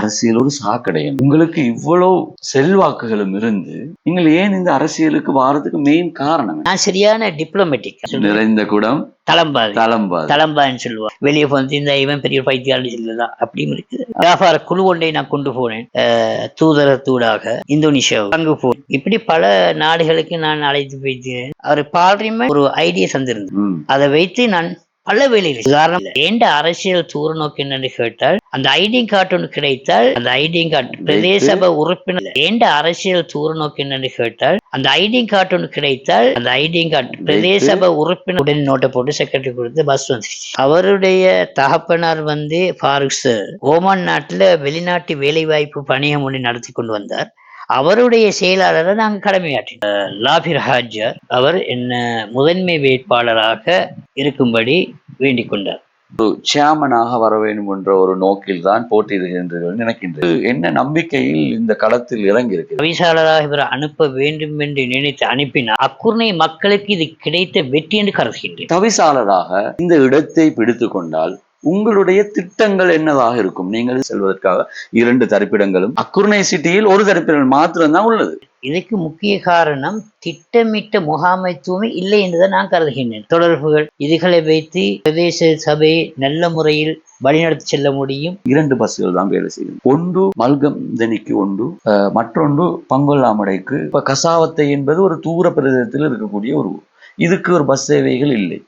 அரசியல் ஒரு சாக்கடையும். உங்களுக்கு இவ்வளவு செல்வாக்குகளும் இருந்து நீங்கள் ஏன் இந்த அரசியலுக்கு வாரதுக்கு மெயின் காரணம்? நான் சரியான டிப்ளமேட்டிக். நிறைந்த குடம் தளம்பான்னு சொல்லுவான். வெளியே வந்து இந்த இவன் பெரிய பைத்தியாளி இல்லதான் அப்படின்னு இருக்கு. வியாபார குழு ஒன்றை நான் கொண்டு போனேன், தூதரத்தூடாக இந்தோனேஷியா அங்கு போய் இப்படி பல நாடுகளுக்கு நான் அழைத்து போயிட்டு அவர் பார்லிமெண்ட் ஒரு ஐடியா தந்திருந்தேன். அதை வைத்து நான் பல வேலைகள். உதாரணம், ஏண்ட அரசியல் தூர நோக்கு என்னன்னு கேட்டால் அந்த ஐடி கார்டு ஒன்று கிடைத்தால் அந்த ஐடி கார்டு பிரதேச சபை உறுப்பினர் ஏண்ட அரசியல் தூர நோக்கு என்னன்னு கேட்டால் அந்த ஐடி கார்டு ஒன்று கிடைத்தால் அந்த ஐடி கார்டு பிரதேச சபை உறுப்பினர் உடனே நோட்டை போட்டு செக்ரட்டரி கொடுத்து பஸ் வந்துருச்சு. அவருடைய தகப்பனார் வந்து ஃபாரூக் சார் ஓமான் நாட்டுல வெளிநாட்டு வேலை வாய்ப்பு பணியம் ஒன்று நடத்தி கொண்டு வந்தார். அவருடைய செயலாளரை நாங்கள் கடமையாற்றினோம். லாபிர் ஹாஜர் அவர் என்ன முதன்மை வேட்பாளராக இருக்கும்படி வேண்டிக் கொண்டார். சேர்மனாக வர வேண்டும் என்ற ஒரு நோக்கில் தான் போட்டியிடுகின்றீர்கள் நினைக்கின்றது. என்ன நம்பிக்கையில் இந்த களத்தில் இறங்கி இருக்கு? தவிசாளராக இவர் அனுப்ப வேண்டும் என்று நினைத்து அனுப்பினார். அக்குர்ணை மக்களுக்கு இது கிடைத்த வெற்றி என்று கருதுகின்றேன். தவிசாளராக இந்த இடத்தை பிடித்து கொண்டால் உங்களுடைய திட்டங்கள் என்னதாக இருக்கும்? நீங்கள் செல்வதற்காக 2 தரிப்பிடங்களும் அக்குர்ணை சிட்டியில் ஒரு தரிப்பிடம் மாத்திரம்தான் உள்ளது. இதுக்கு முக்கிய காரணம் திட்டமிட்ட முகாமைத்துவமே இல்லை என்றுதான் நான் கருதுகின்றேன். தொடர்புகள் இதுகளை வைத்து பிரதேச சபையை நல்ல முறையில் வழிநடத்தி செல்ல முடியும். 2 பஸ்கள் தான் வேலை செய்யும். ஒன்று மல்கம்தனிக்கு ஒன்று, மற்றொன்று பங்கொல்லாமடைக்கு. இப்ப கசாவத்தை என்பது ஒரு தூர பிரதேசத்தில் இருக்கக்கூடிய ஒரு, இதுக்கு ஒரு பஸ் சேவைகள் இல்லை.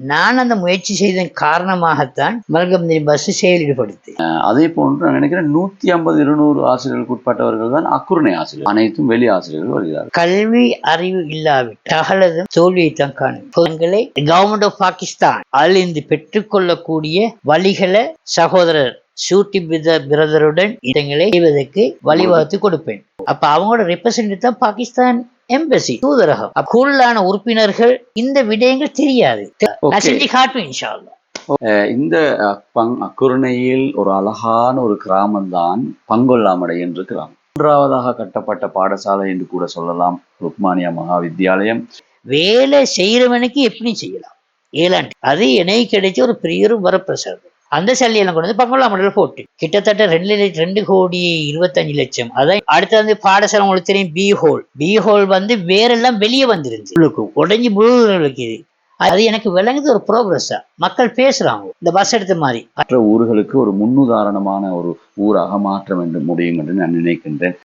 நான் அந்த முயற்சி செய்ததன் காரணமாகத்தான் மல்கம்தனி பஸ் சேவையில் ஈடுபடுத்தேன். அதே போன்று நான் நினைக்கிறேன் 150-200 ஆசிரியர்களுக்கு உட்பட்டவர்கள் தான் அக்குர்ணை ஆசிரியர், அனைத்தும் வெளி ஆசிரியர்கள் வருகிறார். கல்வி அறிவு இல்லாவிட்டால் தோல்வியைத்தான் காணும். கவர்மெண்ட் ஆஃப் பாகிஸ்தான் அதிலிருந்து பெற்றுக்கொள்ளக்கூடிய வழிகளை சகோதரர் ஷூட்டி பிரதருடன் இடங்களை செய்வதற்கு வழிவகுத்து கொடுப்பேன். அப்ப அவங்களோட ரெப்ரசன்டேட்டிவ் தான் பாகிஸ்தான் எம்பசி, தூதரகம். கூடுதலான உறுப்பினர்கள் இந்த விடயங்கள் தெரியாது. இந்த அக்குர்ணையில் ஒரு அழகான ஒரு கிராமம் தான் பங்கொல்லாமடை என்று கிராமம். 3வதாக கட்டப்பட்ட பாடசாலை என்று கூட சொல்லலாம் ருக்மானியா மகா வித்யாலயம். வேலை செய்யறவனுக்கு எப்படி செய்யலாம் 7 ஆண்டு, அது எனக்கு கிடைச்ச ஒரு பெரிய வரப்பிரசாதம். அந்த சல்லியெல்லாம் கொண்டு வந்து பங்கொல்லாமடையில் போட்டு கிட்டத்தட்ட 2,25,00,000. அதான் அடுத்த பாடசாலை உங்களுக்கு தெரியும் பி ஹோல் வந்து வேறெல்லாம் வெளியே வந்துருந்துச்சு, உடஞ்சி முழுவதும். அது எனக்கு விளங்குது ஒரு ப்ரோக்ரஸா. மக்கள் பேசுறாங்க இந்த பஸ் எடுத்த மாதிரி. மற்ற ஊர்களுக்கு ஒரு முன்னுதாரணமான ஒரு ஊராக மாற்ற வேண்டும் முடியும் என்று நான் நினைக்கின்றேன்.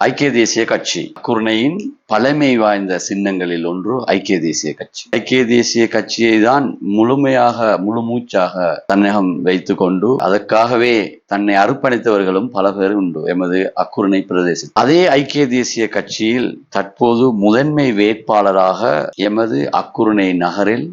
ஐக்கிய தேசிய கட்சி அக்குர்ணையின் பழமை வாய்ந்த சின்னங்களில் ஒன்று ஐக்கிய தேசிய கட்சி. ஐக்கிய தேசிய கட்சியை தான் முழு மூச்சாக தன்னகம் வைத்து கொண்டு அதற்காகவே தன்னை அர்ப்பணித்தவர்களும் பல பேர் உண்டு எமது அக்குர்ணை பிரதேசம். அதே ஐக்கிய தேசிய கட்சியில் தற்போது முதன்மை வேட்பாளராக எமது அக்குர்ணை நகரில்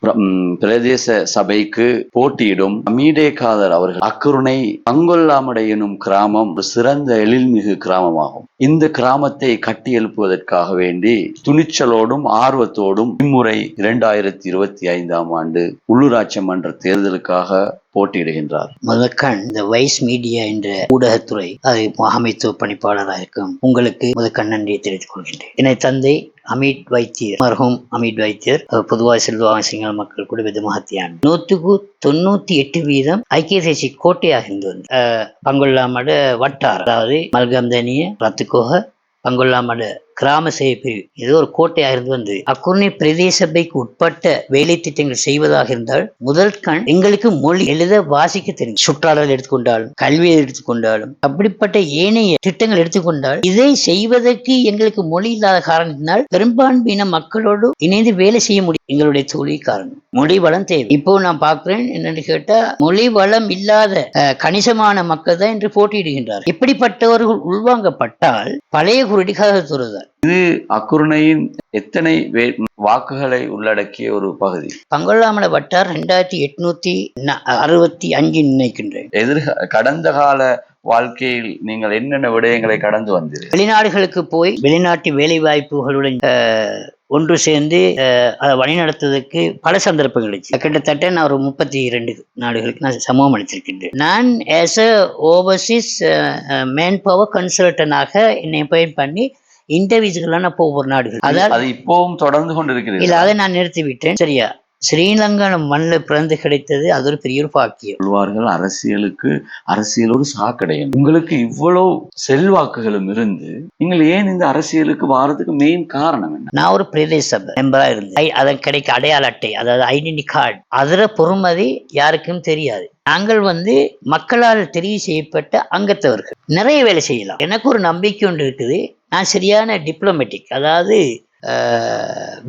பிரதேச சபைக்கு போட்டியிடும் அமீடே காதர் அவர்கள். அக்குர்ணை பங்கொல்லாமடை எனும் கிராமம் ஒரு சிறந்த எழில்மிகு கிராமமாகும். இந்த கிராமத்தை கட்டி எழுப்புவதற்காக வேண்டி துணிச்சலோடும் ஆர்வத்தோடும் இம்முறை 2025ஆம் ஆண்டு உள்ளூராட்சி மன்ற தேர்தலுக்காக போட்டியிடுகின்றார். முதற்கண் இந்த வைஸ் மீடியா என்ற ஊடகத்துறை அது முகாமைத்துவ பணிப்பாளராக இருக்கும் உங்களுக்கு முதற்கண் நன்றியை தெரிவித்துக் கொள்கின்றேன். என்னை தந்தை அமித் வைத்தியர், மர்ஹூம் அமித் வைத்தியர் பொதுவாக செல்வாங்க சிங்கள மக்கள் கூட விதமாகத்தியான் 100%-98% ஐக்கிய தேசிய கோட்டையாக இருந்து வந்து பங்கொல்லாமட வட்டார், அதாவது மல்கம்தனிய ரத்துக்கோக பங்கொல்லாமட கிராம சேவை பிரிவு, இது ஒரு கோட்டையாக இருந்து வந்து அக்குர்ணை பிரதேச சபைக்கு உட்பட்ட வேலை திட்டங்கள் செய்வதாக இருந்தால் முதல் கண் எங்களுக்கு மொழி எழுத வாசிக்க தெரியும். சுற்றாடல் எடுத்துக்கொண்டாலும் கல்வியை எடுத்துக்கொண்டாலும் அப்படிப்பட்ட ஏனைய திட்டங்கள் எடுத்துக்கொண்டால் இதை செய்வதற்கு எங்களுக்கு மொழி இல்லாத காரணத்தினால் பெரும்பான்மையின மக்களோடு இணைந்து வேலை செய்ய முடியும். எங்களுடைய தொழில் காரணம் மொழி வளம் தேவை. இப்போ நான் பார்க்கிறேன் என்னன்னு கேட்டா மொழி வளம் இல்லாத கணிசமான மக்கள் தான் இன்று போட்டியிடுகின்றார். இப்படிப்பட்டவர்கள் உள்வாங்கப்பட்டால் பழைய குருடி கதத்துறதார். இது அக்குர்ணையின் எத்தனை வாக்குகளை உள்ளடக்கிய ஒரு பகுதி? பங்கொல்லாமடை வட்டார் 2865 நினைக்கின்றேன். கடந்த கால வாழ்க்கையில் நீங்கள் என்னென்ன விடயங்களை கடந்து வந்தீர்கள்? வெளிநாடுகளுக்கு போய் வெளிநாட்டு வேலை வாய்ப்புகளுடன் ஒன்று சேர்ந்து அதை வழிநடத்துவதற்கு பல சந்தர்ப்பங்கள் கிட்டத்தட்ட நான் ஒரு 32 நாடுகளுக்கு நான் சமூகம் அளித்திருக்கின்றேன். நான் as a overseas man power கன்சல்டனாக என்னை பயன் பண்ணி இன்டர்வியூஸ்கெல்லாம் நான் ஒவ்வொரு நாடுகள் அது இப்பவும் தொடர்ந்து கொண்டு இருக்கிறது. இல்ல அதை நான் நிறுத்திவிட்டேன். சரியா, ஸ்ரீலங்கா மண்ணில் பிறந்து கிடைத்தது அது ஒரு பெரிய ஒரு பாக்கியம். சொல்வார்கள் அரசியல் ஒரு சாக்கடையும். உங்களுக்கு இவ்வளவு செல்வாக்குகளும் இருந்து நீங்கள் ஏன் இந்த அரசியலுக்கு வாரதுக்கு மெயின் காரணம் என்ன? நான் ஒரு பிரதேச சபை மெம்பரா இருந்தேன். அதன் கிடைக்க அடையாள அட்டை, அதாவது ஐடென்டி கார்டு, அதுல பொறுமதி யாருக்கும் தெரியாது. நாங்கள் மக்களால் தெரிவு செய்யப்பட்ட அங்கத்தவர்கள் நிறைய வேலை செய்யலாம். எனக்கு ஒரு நம்பிக்கை ஒன்று இருக்குது. நான் சரியான டிப்ளமேட்டிக், அதாவது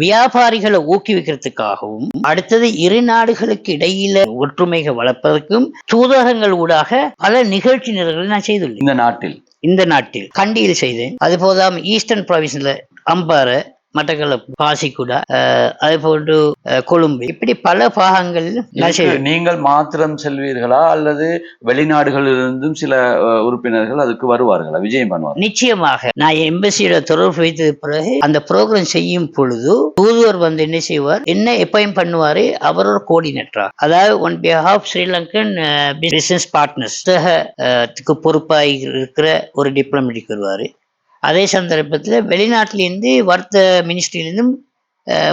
வியாபாரிகளை ஊக்குவிக்கிறதுக்காகவும் அடுத்தது இரு நாடுகளுக்கு இடையில ஒற்றுமைகள் வளர்ப்பதற்கும் தூதரகங்கள் ஊடாக பல நிகழ்ச்சி நிரல்களை நான் செய்துள்ளேன். இந்த நாட்டில் கண்டியில் செய்தேன். அது போதாம ஈஸ்டர்ன் ப்ராவின்ஸ்ல அம்பாறை, மட்டக்களப்பு, பாசிக்குடா, அது போன்று கொழும்பு, இப்படி பல பாகங்களில் நீங்கள் மாத்திரம் செல்வீர்களா அல்லது வெளிநாடுகளிலிருந்தும் சில உறுப்பினர்கள் அதுக்கு வருவார்களா, விஜயம் பண்ணுவார்கள்? நிச்சயமாக. நான் எம்பசியோட தொடர்பு வைத்தது பிறகு அந்த ப்ரோக்ராம் செய்யும் பொழுது தூதுவர் என்ன செய்வார், என்ன அப்பாயிண்ட் பண்ணுவாரு, அவரோட கோஆர்டினேட்டரா, அதாவது on behalf Sri Lankan business partners பொறுப்பாக இருக்கிற ஒரு டிப்ளமேட்டிக் வருவாரு. அதே சந்தர்ப்பத்தில் வெளிநாட்டிலிருந்து வர்த்தக மினிஸ்ட்ரியிலிருந்தும்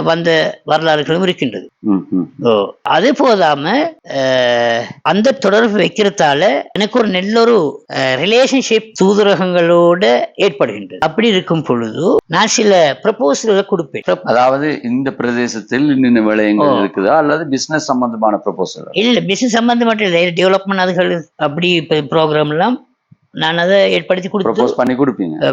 வந்த வரலாறுகளும் இருக்கின்றது. அது போதாம அந்த தொடர்பு வைக்கிறதால எனக்கு ஒரு நல்லொரு ரிலேஷன்ஷிப் தூதரகங்களோட ஏற்படுகின்றது. அப்படி இருக்கும் பொழுது நான் சில ப்ரப்போசல்களை கொடுப்பேன். அதாவது இந்த பிரதேசத்தில் இன்னும் விளையங்கள் இருக்குதா அல்லது பிசினஸ் சம்பந்தமான ப்ரப்போசல்? இல்ல, பிசினஸ் சம்பந்தமான இல்லை, டெவலப்மெண்ட் அதுகள் அப்படி ப்ரோக்ராம் எல்லாம் நான் அதை ஏற்படுத்தி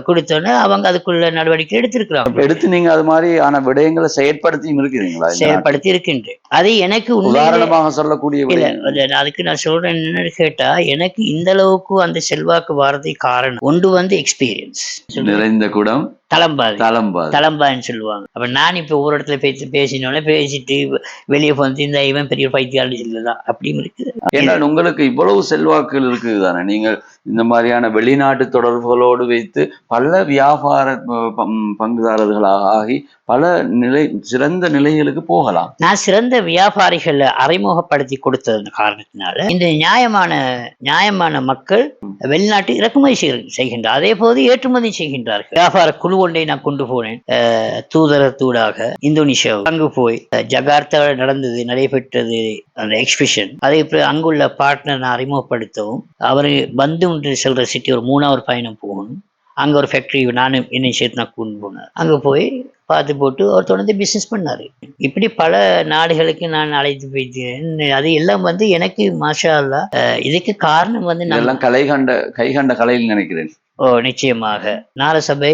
கொடுத்தோன்னே அவங்க அதுக்குள்ள நடவடிக்கை எடுத்திருக்கிறாங்க. எடுத்து நீங்க அது மாதிரி ஆன விடயங்களை செயற்படுத்தியும் இருக்கிறீங்களா? செயல்படுத்தி இருக்கின்றேன். அது எனக்கு உதாரணமாக சொல்லக்கூடிய அதுக்கு நான் சொல்றேன் என்னன்னு கேட்டா, எனக்கு இந்த அளவுக்கு அந்த செல்வாக்கு வாரதை காரணம் ஒன்று எக்ஸ்பீரியன்ஸ். நிறைந்த குடம் தலம்பான்னு சொல்லுவாங்க. அப்ப நான் இப்ப ஒவ்வொரு இடத்துல பேசினோட பேசிட்டு வெளியே இந்த இவன் பெரிய பைத்தியாளி இல்லதான் அப்படின்னு இருக்குது. ஏன்னா உங்களுக்கு இவ்வளவு செல்வாக்குகள் இருக்குது தானே, நீங்கள் இந்த மாதிரியான வெளிநாட்டு தொடர்புகளோடு வைத்து பல வியாபார பங்குதாரர்களாக ஆகி பல சிறந்த நிலைகளுக்கு போகலாம். நான் சிறந்த வியாபாரிகளை அறிமுகப்படுத்தி கொடுத்தது காரணத்தினால இந்த நியாயமான மக்கள் வெளிநாட்டு இறக்குமதி செய்கின்றார், அதே போது ஏற்றுமதி செய்கின்றார்கள். வியாபார குழு ஒன்றை நான் கொண்டு போனேன் தூதரத்தூடாக இந்தோனேஷியா. அங்கு போய் ஜகார்த்தாவில் நடைபெற்றது அந்த எக்ஸிபிஷன். அதே அங்குள்ள பார்ட்னர் நான் அறிமுகப்படுத்தவும், அவரு பந்து செல்ற சிட்டி ஒரு 3வது பயணம் போகணும். அங்க ஒரு ஃபேக்டரி நானும் என்னை சேர்த்து நான் கொண்டு போனேன். அங்க போய் பார்த்து போட்டு அவர் தொடர்ந்து பிசினஸ் பண்ணாரு. இப்படி பல நாடுகளுக்கு நான் அழைத்து போயிட்டேன். அது எல்லாம் எனக்கு மாஷா அல்லாஹ். இதுக்கு காரணம் நான் கைகண்ட கலையில் நினைக்கிறேன். நிச்சயமாக நாரசபை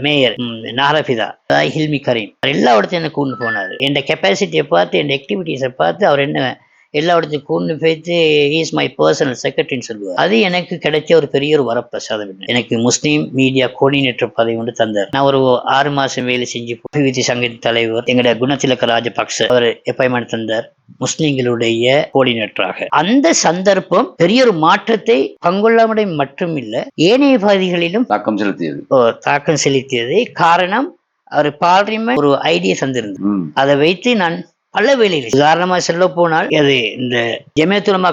மேயர் நாரபிதா ஹில்மி கரீம் எல்லா இடத்தையும் என்ன கூண்டு போனாரு. என் கெப்பாசிட்டியை பார்த்து, என் ஆக்டிவிட்டிஸை பார்த்து அவர் என்ன எல்லா இடத்தையும் கூண்டு போய்த்து இஸ் மை பர்சனல் செக்ரட்டரின்னு சொல்லுவார். அது எனக்கு கிடைச்ச ஒரு பெரிய ஒரு வரப்பிரசாதம். எனக்கு முஸ்லீம் மீடியா கோஆர்டினேட்டர் பதவி ஒன்று தந்தார். நான் ஒரு 6 மாசம் வேலை செஞ்சு அபிவிருத்தி சங்க தலைவர் எங்களுடைய குணத்திலக்க ராஜபக்ச அவர் அப்பாயின்மெண்ட் தந்தார் முஸ்லிம்களுடைய கோஆர்டினேட்டராக. அந்த சந்தர்ப்பம் பெரிய ஒரு மாற்றத்தை பங்குள்ளாமடை மட்டுமில்ல ஏனைய பகுதிகளிலும் தாக்கம் செலுத்தியது. காரணம், அவர் பார்லிமெண்ட் ஒரு ஐடியா தந்திருந்தார். அதை வைத்து நான் பல வேலைகள், உதாரணமா சொல்ல போனால் அது இந்த ஜமியத்துலமா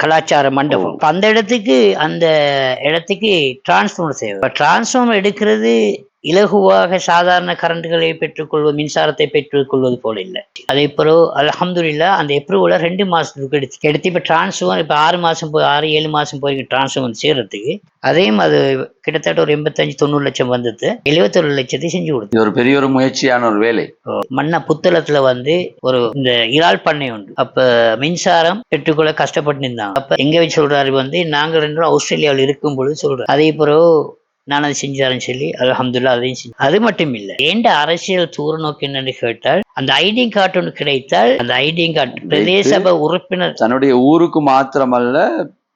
கலாச்சார மண்டபம், அந்த இடத்துக்கு டிரான்ஸ்ஃபார்மர் தேவை. டிரான்ஸ்ஃபார்மர் எடுக்கிறது இலகுவாக சாதாரண கரண்ட்களை பெற்றுக்கொள்வது, மின்சாரத்தை பெற்றுக்கொள்வது போல இல்லை. அதே போல அல்ஹம்துலில்லாஹ் அந்த எப்ரூவலை 2 மாசத்துக்கு எடுத்து இப்ப டிரான்ஸ்ஃபார்மர் இப்ப 6-7 மாசம் போய் டிரான்ஸ்ஃபார்மர் சேர்றதுக்கு அதையும் அது கிட்டத்தட்ட ஒரு 85-90 லட்சம் வந்தது. 71 லட்சத்தை செஞ்சு கொடுத்து ஒரு பெரிய ஒரு முயற்சியான ஒரு வேலை. மண்ண புத்தளத்துல ஒரு இந்த இறால் பண்ணை உண்டு. அப்ப மின்சாரம் பெற்றுக்கொள்ள கஷ்டப்பட்டு இருந்தாங்க. அப்ப எங்க வச்சு சொல்றாரு நாங்க 2 நாள் ஆஸ்திரேலியாவில் இருக்கும் பொழுது சொல்றாரு. அதே போல நான் அதை செஞ்சாருன்னு சொல்லி அல்ஹம்துலில்லாஹ் அதையும் செஞ்சு. அது மட்டும் இல்லை, ஏண்ட அரசியல் தூர நோக்கு என்னன்னு கேட்டால், அந்த ஐடி கார்டு ஒன்று கிடைத்தால் அந்த ஐடி கார்டு பிரதேச சபை உறுப்பினர் தன்னுடைய ஊருக்கு மாத்திரமல்ல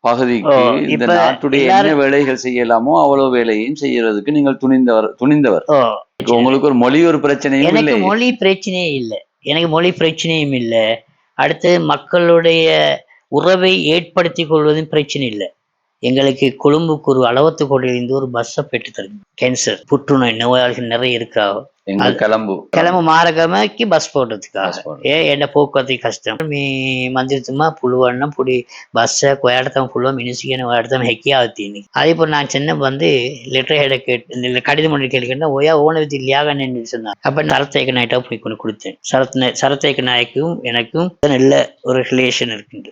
பகுதிக்கு இந்த நாட்டுடைய என்ன வேலைகள் செய்யலாமோ அவ்வளவு வேலையும் செய்யறதுக்கு நீங்கள் துணிந்தவர். உங்களுக்கு ஒரு பிரச்சனையும் எனக்கு மொழி பிரச்சனையே இல்லை. எனக்கு மொழி பிரச்சனையும் இல்லை. அடுத்து மக்களுடைய உறவை ஏற்படுத்தி கொள்வதும் பிரச்சனை இல்லை. எங்களுக்கு கொழும்புக்கு ஒரு அளவத்து கோட்டையிலிருந்து ஒரு பஸ்ஸை பெற்று தருங்க. கேன்சர் புற்றுநோய் நோயாளிகள் நிறைய இருக்கிறாங்க. எங்க கிளம்பு மாரகமைக்கு பஸ் போடுறதுக்காக என்ன போக்குவரத்து கஷ்டம் மந்திரித்துமா புழுவன்னா புடி பஸ்ஸை இடத்தம் புழுவ மினிசிக்கன்னு இடத்தம் ஹெக்கியா ஆகுது. அதே போல் நான் சின்ன வந்து லெட்டர் ஹெட கேட்டு கடிதம் ஒன்று கேட்கிறேன் ஓயா ஓனவத்தி இல்லையாக நின்று சொன்னார். அப்ப சரத்தேக்க நாயிட்டா போய் கொண்டு கொடுத்தேன். சரத்தேக்க நாய்க்கும் எனக்கும் நல்ல ஒரு ரிலேஷன் இருக்குது.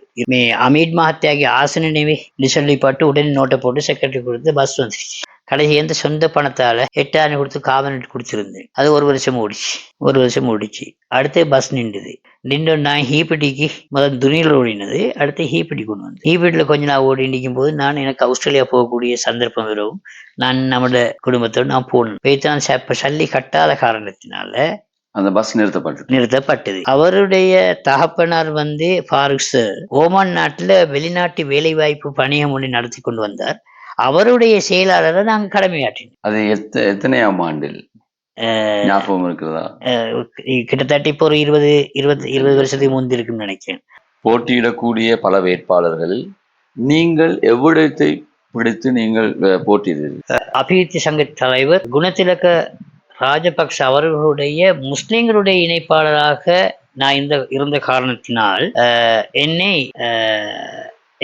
அமீட் மஹத்தியாகி ஆசன நினைவே சொல்லி உடனே நோட்டை போட்டு செக்ரட்டரி கொடுத்து பஸ் வந்துருச்சு. கடைசி எந்த சொந்த பணத்தால 8,000 கொடுத்து காவனட் கொடுத்துருந்தேன். அது ஒரு வருஷம் ஓடிச்சு. அடுத்து பஸ் நின்று நான் ஹீப்பட்டிக்கு முதல் துணியில் ஓடினது. அடுத்து ஹீப்பட்டி கொண்டு வந்து ஹீப்பட்டில கொஞ்ச நாள் ஓடி நிற்கும் போது நான் எனக்கு ஆஸ்திரேலியா போகக்கூடிய சந்தர்ப்பம் வரவும் நான் நம்மளோட குடும்பத்தோடு நான் போகணும். வைத்தான் சல்லி கட்டாத காரணத்தினால அந்த பஸ் நிறுத்தப்பட்டது. அவருடைய தகப்பனார் வந்து ஃபாரூக் சார் ஓமான் நாட்டுல வெளிநாட்டு வேலை வாய்ப்பு பணியம் ஒன்று நடத்தி கொண்டு வந்தார். அவருடைய செயலாளரை நாங்க கடமையாற்றினோம். அது எத்தனையாம் ஆண்டில் ஞாபகம் இருக்கிறதா? கிட்டத்தட்ட இப்போ ஒரு 20 வருஷத்துக்கு முந்தி இருக்குன்னு நினைக்கிறேன். போட்டியிடக்கூடிய பல வேட்பாளர்களில் நீங்கள் எவ்விடத்தை பிடித்து நீங்கள் போட்டியிடுவீர்கள்? அபிவிருத்தி சங்க தலைவர் குணத்திலக்க ராஜபக்ஷ அவர்களுடைய முஸ்லிம்களுடைய இணைப்பாளராக நான் இருந்த காரணத்தினால் என்னை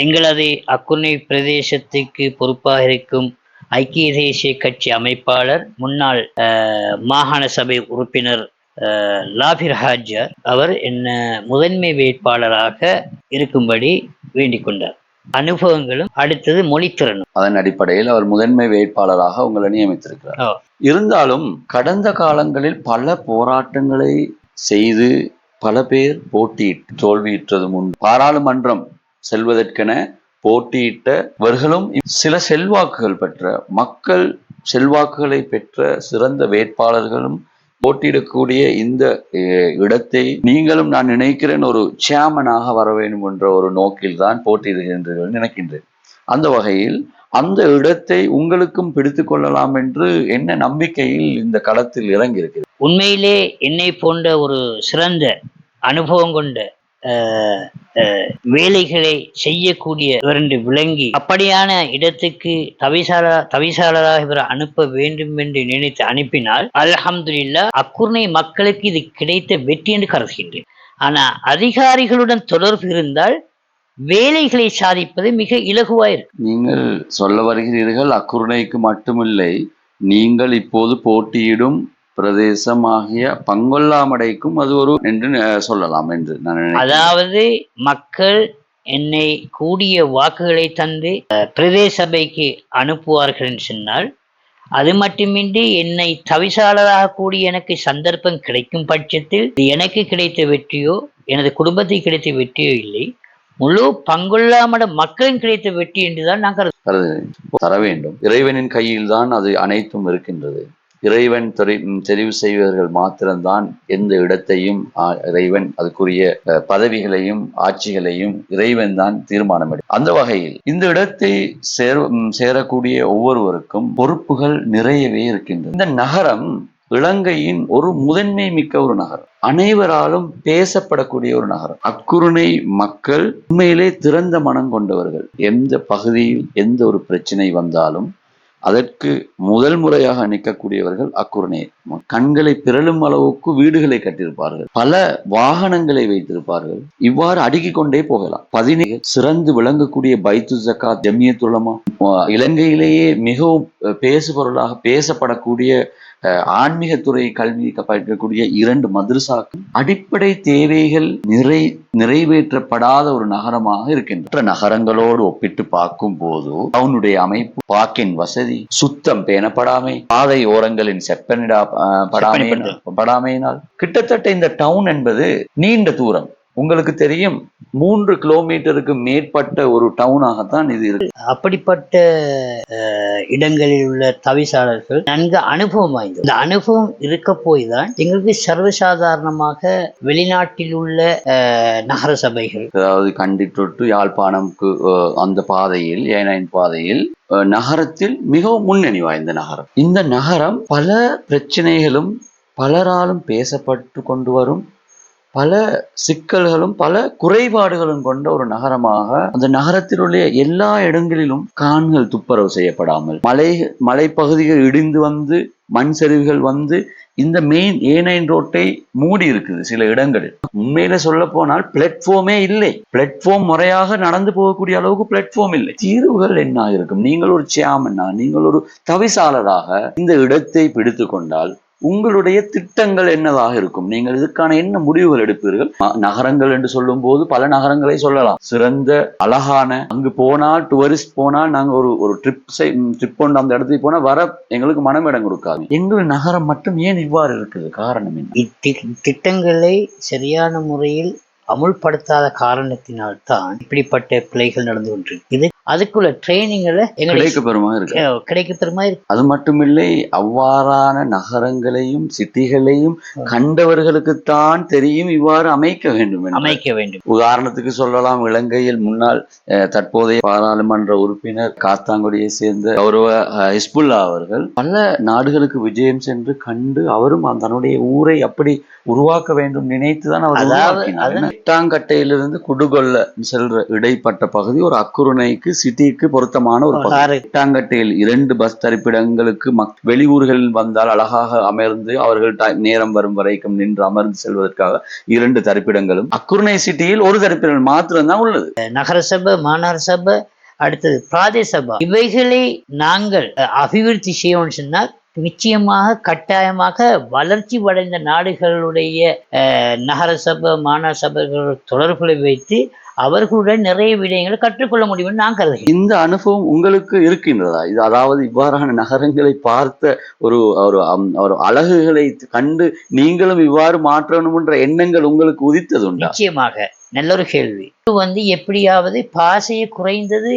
எங்களது அக்குர்ணை பிரதேசத்துக்கு பொறுப்பாக இருக்கும் ஐக்கிய தேசிய கட்சி அமைப்பாளர் முன்னாள் மாகாண சபை உறுப்பினர் லாபிர் ஹாஜர் அவர் என்ன முதன்மை வேட்பாளராக இருக்கும்படி வேண்டிக் கொண்டார். அனுபவங்களும் அடுத்தது மொழித்திறனும் அதன் அடிப்படையில் அவர் முதன்மை வேட்பாளராக உங்களை நியமித்திருக்கிறார். இருந்தாலும் கடந்த காலங்களில் பல போராட்டங்களை செய்து பல பேர் போட்டியிட்டு தோல்வியுற்றதும் உண்டு. பாராளுமன்றம் செல்வதற்கென போட்டியிட்டவர்களும் சில செல்வாக்குகள் பெற்ற மக்கள் செல்வாக்குகளை பெற்ற சிறந்த வேட்பாளர்களும் போட்டியிடக்கூடிய இந்த இடத்தை நீங்களும் நான் நினைக்கிறேன் ஒரு சேர்மனாக வர வேண்டும் என்ற ஒரு நோக்கில் தான் போட்டியிடுகின்றீர்கள் நினைக்கின்றேன். அந்த வகையில் அந்த இடத்தை உங்களுக்கும் பிடித்து கொள்ளலாம் என்று என்ன நம்பிக்கையில் இந்த களத்தில் இறங்கி இருக்கிறது? உண்மையிலே என்னை போன்ற ஒரு சிறந்த அனுபவம் கொண்ட வேலைகளை செய்யக்கூடிய விளங்கி அப்படியான இடத்துக்கு தவிசாளராக இவர் அனுப்ப வேண்டும் என்று நினைத்து அனுப்பினால் அல்ஹம்துலில்லாஹ் அக்குர்ணை மக்களுக்கு இது கிடைத்த வெற்றி என்று கருதுகின்றேன். ஆனா அதிகாரிகளுடன் தொடர்பு இருந்தால் வேலைகளை சாதிப்பது மிக இலகுவாயிருக்கு. நீங்கள் சொல்ல வருகிறீர்கள் அக்குர்ணைக்கு மட்டுமில்லை, நீங்கள் இப்போது போட்டியிடும் பிரதேசமாகிய பங்கொல்லாமடைக்கும் அது ஒரு என்று சொல்லலாம் என்று நான் நினைக்கிறேன். அதாவது மக்கள் என்னை கூடிய வாக்குகளை தந்து பிரதேச சபைக்கு அனுப்புவார்கள் என்று சொன்னால், அது மட்டுமின்றி என்னை தவிசாளராக கூடி எனக்கு சந்தர்ப்பம் கிடைக்கும் பட்சத்தில் எனக்கு கிடைத்த வெற்றியோ எனது குடும்பத்துக்கு கிடைத்த வெற்றியோ இல்லை, முழு பங்கொள்ளாமட மக்களின் கிடைத்த வெற்றி என்றுதான் நான் தர வேண்டும். இறைவனின் கையில் தான் அது அனைத்தும் இருக்கின்றது. இறைவன் தெரிவு செய்வர்கள் மாத்திரம்தான் எந்த இடத்தையும் இறைவன் அதுக்குரிய பதவிகளையும் ஆட்சிகளையும் இறைவன் தான் தீர்மானம் எடுக்கும். அந்த வகையில் இந்த இடத்தை சேரக்கூடிய ஒவ்வொருவருக்கும் பொறுப்புகள் நிறையவே இருக்கின்றன. இந்த நகரம் இலங்கையின் ஒரு முதன்மை மிக்க ஒரு நகரம், அனைவராலும் பேசப்படக்கூடிய ஒரு நகரம். அக்குருணை மக்கள் உண்மையிலே திறந்த மனம் கொண்டவர்கள். எந்த பகுதியில் எந்த ஒரு பிரச்சனை வந்தாலும் அதற்கு முதல் முறையாக நிற்கக்கூடியவர்கள் அக்குருணை. கண்களை பிறழும் அளவுக்கு வீடுகளை கட்டியிருப்பார்கள், பல வாகனங்களை வைத்திருப்பார்கள். இவ்வாறு அடுக்கிக் கொண்டே போகலாம். 17 சிறந்து விளங்கக்கூடிய பைத்து ஜக்காத் ஜமியத்துல் உலமா, இலங்கையிலேயே மிகவும் பேசுபொருளாக பேசப்படக்கூடிய ஆன்மீகத்துறை கல்வி பயிற்கக்கூடிய 2 மதரசாக்கள் அடிப்படை தேவைகள் நிறைவேற்றப்படாத ஒரு நகரமாக இருக்கின்ற நகரங்களோடு ஒப்பிட்டு பார்க்கும் போது அவனுடைய அமைப்பு, பாக்கின் வசதி, சுத்தம் பேணப்படாமை, பாதை ஓரங்களின் செப்பனிடா படாமையினால் கிட்டத்தட்ட இந்த டவுன் என்பது நீண்ட தூரம். உங்களுக்கு தெரியும், 3 கிலோமீட்டருக்கு மேற்பட்ட ஒரு டவுனாகத்தான் இது இருக்கு. அப்படிப்பட்ட இடங்களில் உள்ள தவிசாளர்கள் நன்கு அனுபவம் வாய்ந்தது. இந்த அனுபவம் இருக்க போய் தான் எங்களுக்கு சர்வசாதாரணமாக வெளிநாட்டில் உள்ள நகர சபைகள், அதாவது கண்டி தொட்டு யாழ்ப்பாணம்க்கு அந்த பாதையில் ஏனைன் பாதையில் நகரத்தில் மிகவும் முன்னணி வாய்ந்த நகரம். இந்த நகரம் பல பிரச்சனைகளும் பலராலும் பேசப்பட்டு கொண்டு வரும், பல சிக்கல்களும் பல குறைபாடுகளும் கொண்ட ஒரு நகரமாக அந்த நகரத்தில் உள்ள எல்லா இடங்களிலும் கான்கள் துப்புரவு செய்யப்படாமல், மலைப்பகுதிகள் இடிந்து வந்து மண் சரிவுகள் வந்து இந்த மெயின் A9 ரோட்டை மூடி இருக்குது சில இடங்களில். உண்மையில சொல்ல போனால் பிளாட்ஃபார்மே இல்லை. பிளாட்ஃபார்ம் முறையாக நடந்து போகக்கூடிய அளவுக்கு பிளாட்ஃபார்ம் இல்லை. தீர்வுகள் என்ன இருக்கும்? நீங்கள் ஒரு சேர்மனா, நீங்கள் ஒரு தவிசாளராக இந்த இடத்தை பிடித்து கொண்டால் உங்களுடைய திட்டங்கள் என்னவாக இருக்கும்? நீங்கள் இதுக்கான என்ன முடிவுகள் எடுப்பீர்கள்? நகரங்கள் என்று சொல்லும் போது பல நகரங்களை சொல்லலாம். சிறந்த அழகான, அங்கு போனால் டூரிஸ்ட் போனால் நாங்க ஒரு ட்ரிப் கொண்டு அந்த இடத்துக்கு போனா வர எங்களுக்கு மனமிடம் கொடுக்காது. எங்கள் நகரம் மட்டும் ஏன் இவ்வாறு இருக்குது? காரணம் என்ன? திட்டங்களை சரியான முறையில் அமுல்படுத்தாத காரணத்தினால்தான் இப்படிப்பட்ட பிழைகள் நடந்து கொண்டிருக்கு. அதுக்குள்ள ட்ரைனிங்களை கிடைக்கப்பெறுமா இருக்கு. அது மட்டுமில்லை, அவ்வாறான நகரங்களையும் சிட்டிகளையும் கண்டவர்களுக்குத்தான் தெரியும் இவ்வாறு அமைக்க வேண்டும். உதாரணத்துக்கு சொல்லலாம், இலங்கையில் முன்னாள் தற்போதைய பாராளுமன்ற உறுப்பினர் காத்தாங்குடியை சேர்ந்த கௌரவ ஹிஸ்புல்லா அவர்கள் பல நாடுகளுக்கு விஜயம் சென்று கண்டு அவரும் தன்னுடைய ஊரை அப்படி உருவாக்க வேண்டும் நினைத்துதான் அவர் எட்டாங்கட்டையிலிருந்து குடுகொல்ல செல்ற இடைப்பட்ட பகுதி ஒரு அக்குருணைக்கு சிட்டிக்கு பொருத்தமான ஒரு பகுதி. எட்டாங்கட்டையில் 2 பஸ் தரிப்பிடங்களுக்கு வெளியூர்களில் வந்தால் அழகாக அமர்ந்து அவர்கள் நேரம் வரும் வரைக்கும் நின்று அமர்ந்து செல்வதற்காக 2 தரிப்பிடங்களும், அக்குருணை சிட்டியில் ஒரு தரிப்பிடம் மாத்திரம்தான் உள்ளது. நகரசபை, மாநகர சபை, அடுத்தது பிராதேச சபை, இவைகளை நாங்கள் அபிவிருத்தி செய்யணும்னு சொன்னால் நிச்சயமாக கட்டாயமாக வளர்ச்சி அடைந்த நாடுகளுடைய நகர சபை, மாநகர சபைகள் தொடர்புகளை வைத்து அவர்களுடன் நிறைய விடயங்களை கற்றுக்கொள்ள முடியும் நான் கருதுகிறேன். இந்த அனுபவம் உங்களுக்கு இருக்கின்றதா? இது அதாவது இவ்வாறான நகரங்களை பார்த்த ஒரு அழகுகளை கண்டு நீங்களும் இவ்வாறு மாற்றணும் என்ற எண்ணங்கள் உங்களுக்கு உதித்தது உண்டா? நிச்சயமாக. நல்ல ஒரு கேள்வி. எப்படியாவது பாஷையை குறைந்தது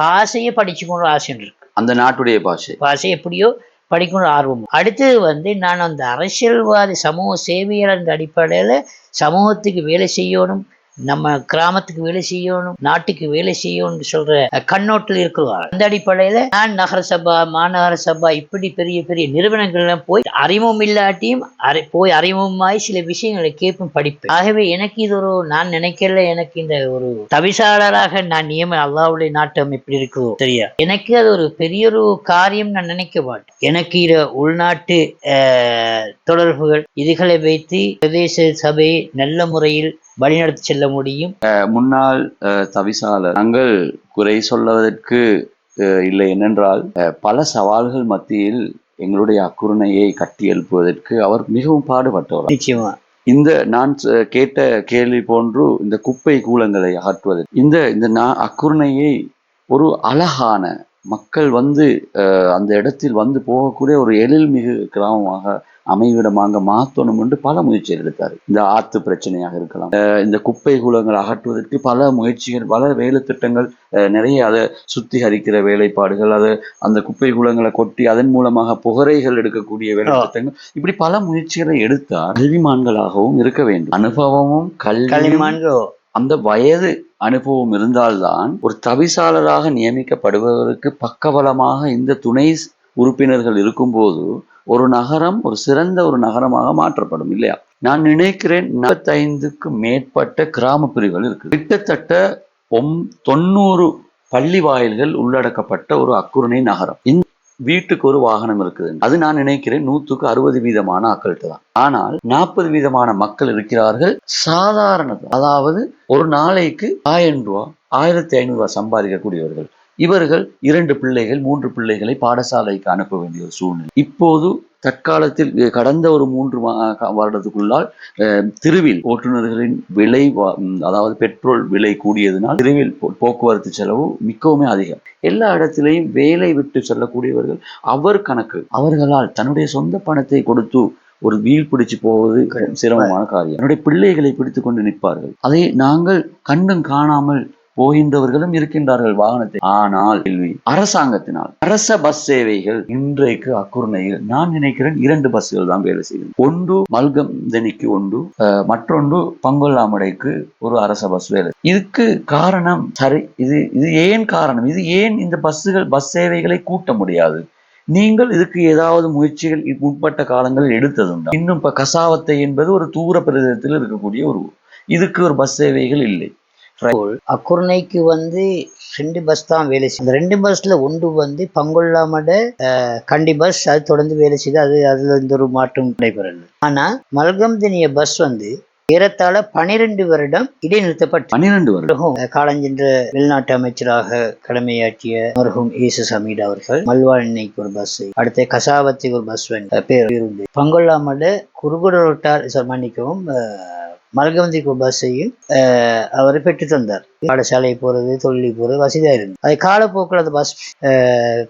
பாஷையை படிச்சுக்கணும் ஆசை இருக்கு. அந்த நாட்டுடைய பாஷை எப்படியோ படிக்கணும் ஆர்வம். அடுத்தது நான் அந்த அரசியல்வாதி சமூக சேவையாளர் அடிப்படையில சமூகத்துக்கு வேலை செய்யணும், நம்ம கிராமத்துக்கு வேலை செய்யணும், நாட்டுக்கு வேலை செய்யணும்னு சொல்ற கண்ணோட்டில் இருக்கிறார். அந்த அடிப்படையில நான் நகர சபா, மாநகர சபா இப்படி பெரிய பெரிய நிறுவனங்கள்லாம் போய் அறிமுகம் இல்லாட்டியும் அறிமுகமாய் சில விஷயங்களை கேட்பும் படிப்பேன். ஆகவே எனக்கு இது நான் நினைக்கல, எனக்கு இந்த ஒரு தவிசாளராக நான் அல்லாஹ்வுடைய நாட்டம் எப்படி இருக்குதோ சரியா, எனக்கு அது ஒரு பெரிய ஒரு காரியம் நான் நினைக்க மாட்டேன். எனக்கு இது உள்நாட்டு தொடர்புகள் இதுகளை வைத்து பிரதேச சபையை நல்ல முறையில் வழிநடத்தி செல்ல முடியும். முன்னாள் தவிசாளர் நாங்கள் குறை சொல்வதற்கு இல்லை. என்னென்றால் பல சவால்கள் மத்தியில் எங்களுடைய அக்குருணையை கட்டி எழுப்புவதற்கு அவர் மிகவும் பாடுபட்டவர். நிச்சயமா இந்த நான் கேட்ட கேள்வி போன்று இந்த குப்பை கூலங்களை அகற்றுவது, இந்த அக்குருணையை ஒரு அழகான மக்கள் அந்த இடத்தில் போகக்கூடிய ஒரு எழில்மிகு கிராமமாக அமைவிடமாக மாற்றணும் என்று பல முயற்சிகள் எடுத்தார். இந்த ஆத்து பிரச்சனையாக இருக்கலாம், இந்த குப்பை கூலங்கள் அகற்றுவதற்கு பல முயற்சிகள், பல வேலை திட்டங்கள், நிறைய அதை சுத்திகரிக்கிற வேலைப்பாடுகள், அந்த குப்பை கூலங்களை கொட்டி அதன் மூலமாக புகரைகள் எடுக்கக்கூடிய வேலை திட்டங்கள், இப்படி பல முயற்சிகளை எடுத்தால் கல்விமான்களாகவும் இருக்க வேண்டும். அனுபவமும் கல்விமான்களோ அந்த வயது அனுபவம் இருந்தால்தான் ஒரு தவிசாளராக நியமிக்கப்படுபவருக்கு பக்கபலமாக இந்த துணை உறுப்பினர்கள் இருக்கும்போது ஒரு நகரம் ஒரு சிறந்த ஒரு நகரமாக மாற்றப்படும் இல்லையா? நான் நினைக்கிறேன் 45க்கு மேற்பட்ட கிராம பிரிவுகள் இருக்கு. கிட்டத்தட்ட 90 பள்ளி வாயில்கள் உள்ளடக்கப்பட்ட ஒரு அக்குருணை நகரம். இந்த வீட்டுக்கு ஒரு வாகனம் இருக்குது. அது நான் நினைக்கிறேன் 160% ஆக்கள்கிட்ட தான். ஆனால் 40% மக்கள் இருக்கிறார்கள் சாதாரண, அதாவது ஒரு நாளைக்கு 1000 ரூபாய் 1500 சம்பாதிக்கக்கூடியவர்கள். இவர்கள் 2 பிள்ளைகள் 3 பிள்ளைகளை பாடசாலைக்கு அனுப்ப வேண்டிய ஒரு சூழ்நிலை. இப்போது தற்காலத்தில் கடந்த ஒரு 3 வருடத்துக்குள்ளால் தெருவில் ஓட்டுநர்களின் விலை, அதாவது பெட்ரோல் விலை கூடியதனால் தெருவில் போக்குவரத்து செலவு மிகவும் அதிகம். எல்லா இடத்திலையும் வேலை விட்டு செல்லக்கூடியவர்கள் அவர்களால் தன்னுடைய சொந்த பணத்தை கொடுத்து ஒரு வீல் பிடிச்சு போவது சிரமமான காரியம். என்னுடைய பிள்ளைகளை பிடித்து கொண்டு நிற்பார்கள். அதை நாங்கள் கண்டும் காணாமல் போகின்றவர்களும் இருக்கின்றார்கள் வாகனத்தை. ஆனால் அரசாங்கத்தினால் அரச பஸ் சேவைகள் இன்றைக்கு அக்குருணையில் நான் நினைக்கிறேன் 2 பஸ்கள் தான் வேலை செய்யும். ஒன்று மல்கம்தனிக்கு ஒன்று, மற்றொன்று பங்கொல்லாமடைக்கு ஒரு அரச பஸ் வேலை. இதுக்கு காரணம் சரி, இது ஏன் காரணம்? இது ஏன் இந்த பஸ் சேவைகளை கூட்ட முடியாது? நீங்கள் இதுக்கு ஏதாவது முயற்சிகள் உட்பட்ட காலங்களில் எடுத்ததுண்டா? இன்னும் இப்ப கசாவத்தை என்பது ஒரு தூர பிரதேசத்தில் இருக்கக்கூடிய இதுக்கு ஒரு பஸ் சேவைகள் இல்லை. அக்குருணைக்கு 2 பஸ் தான் வேலை செய்யும். அந்த 2 பஸ்ல ஒன்று வந்து பங்கொள்ளாமட கண்டி பஸ், அது தொடர்ந்து வேலை செய்து, அதுல எந்த ஒரு மாற்றம் நடைபெறல. ஆனா மல்கம்தினிய பஸ் வந்து ஏறத்தாழ 12 வருடம் இடைநிறுத்தப்பட்டு 12 வருடம் காலஞ்சென்ற வெளிநாட்டு அமைச்சராக கடமையாற்றிய மர்ஹூம் ஏசு ஹமீட் அவர்கள் மல்வானிக்கு ஒரு பஸ், அடுத்த கசாவத்துக்கு ஒரு பஸ் பேருந்து, பங்கொள்ளாமட குருகுடரோட்டார் மன்னிக்கவும் மல்கம்திக்கு ஒரு பஸ்ஸையும் அவர் பெற்று தந்தார். பாடசாலை போறது, தொழிலுக்கு போறது வசதியா இருந்தது. அது காலப்போக்கில் அந்த பஸ்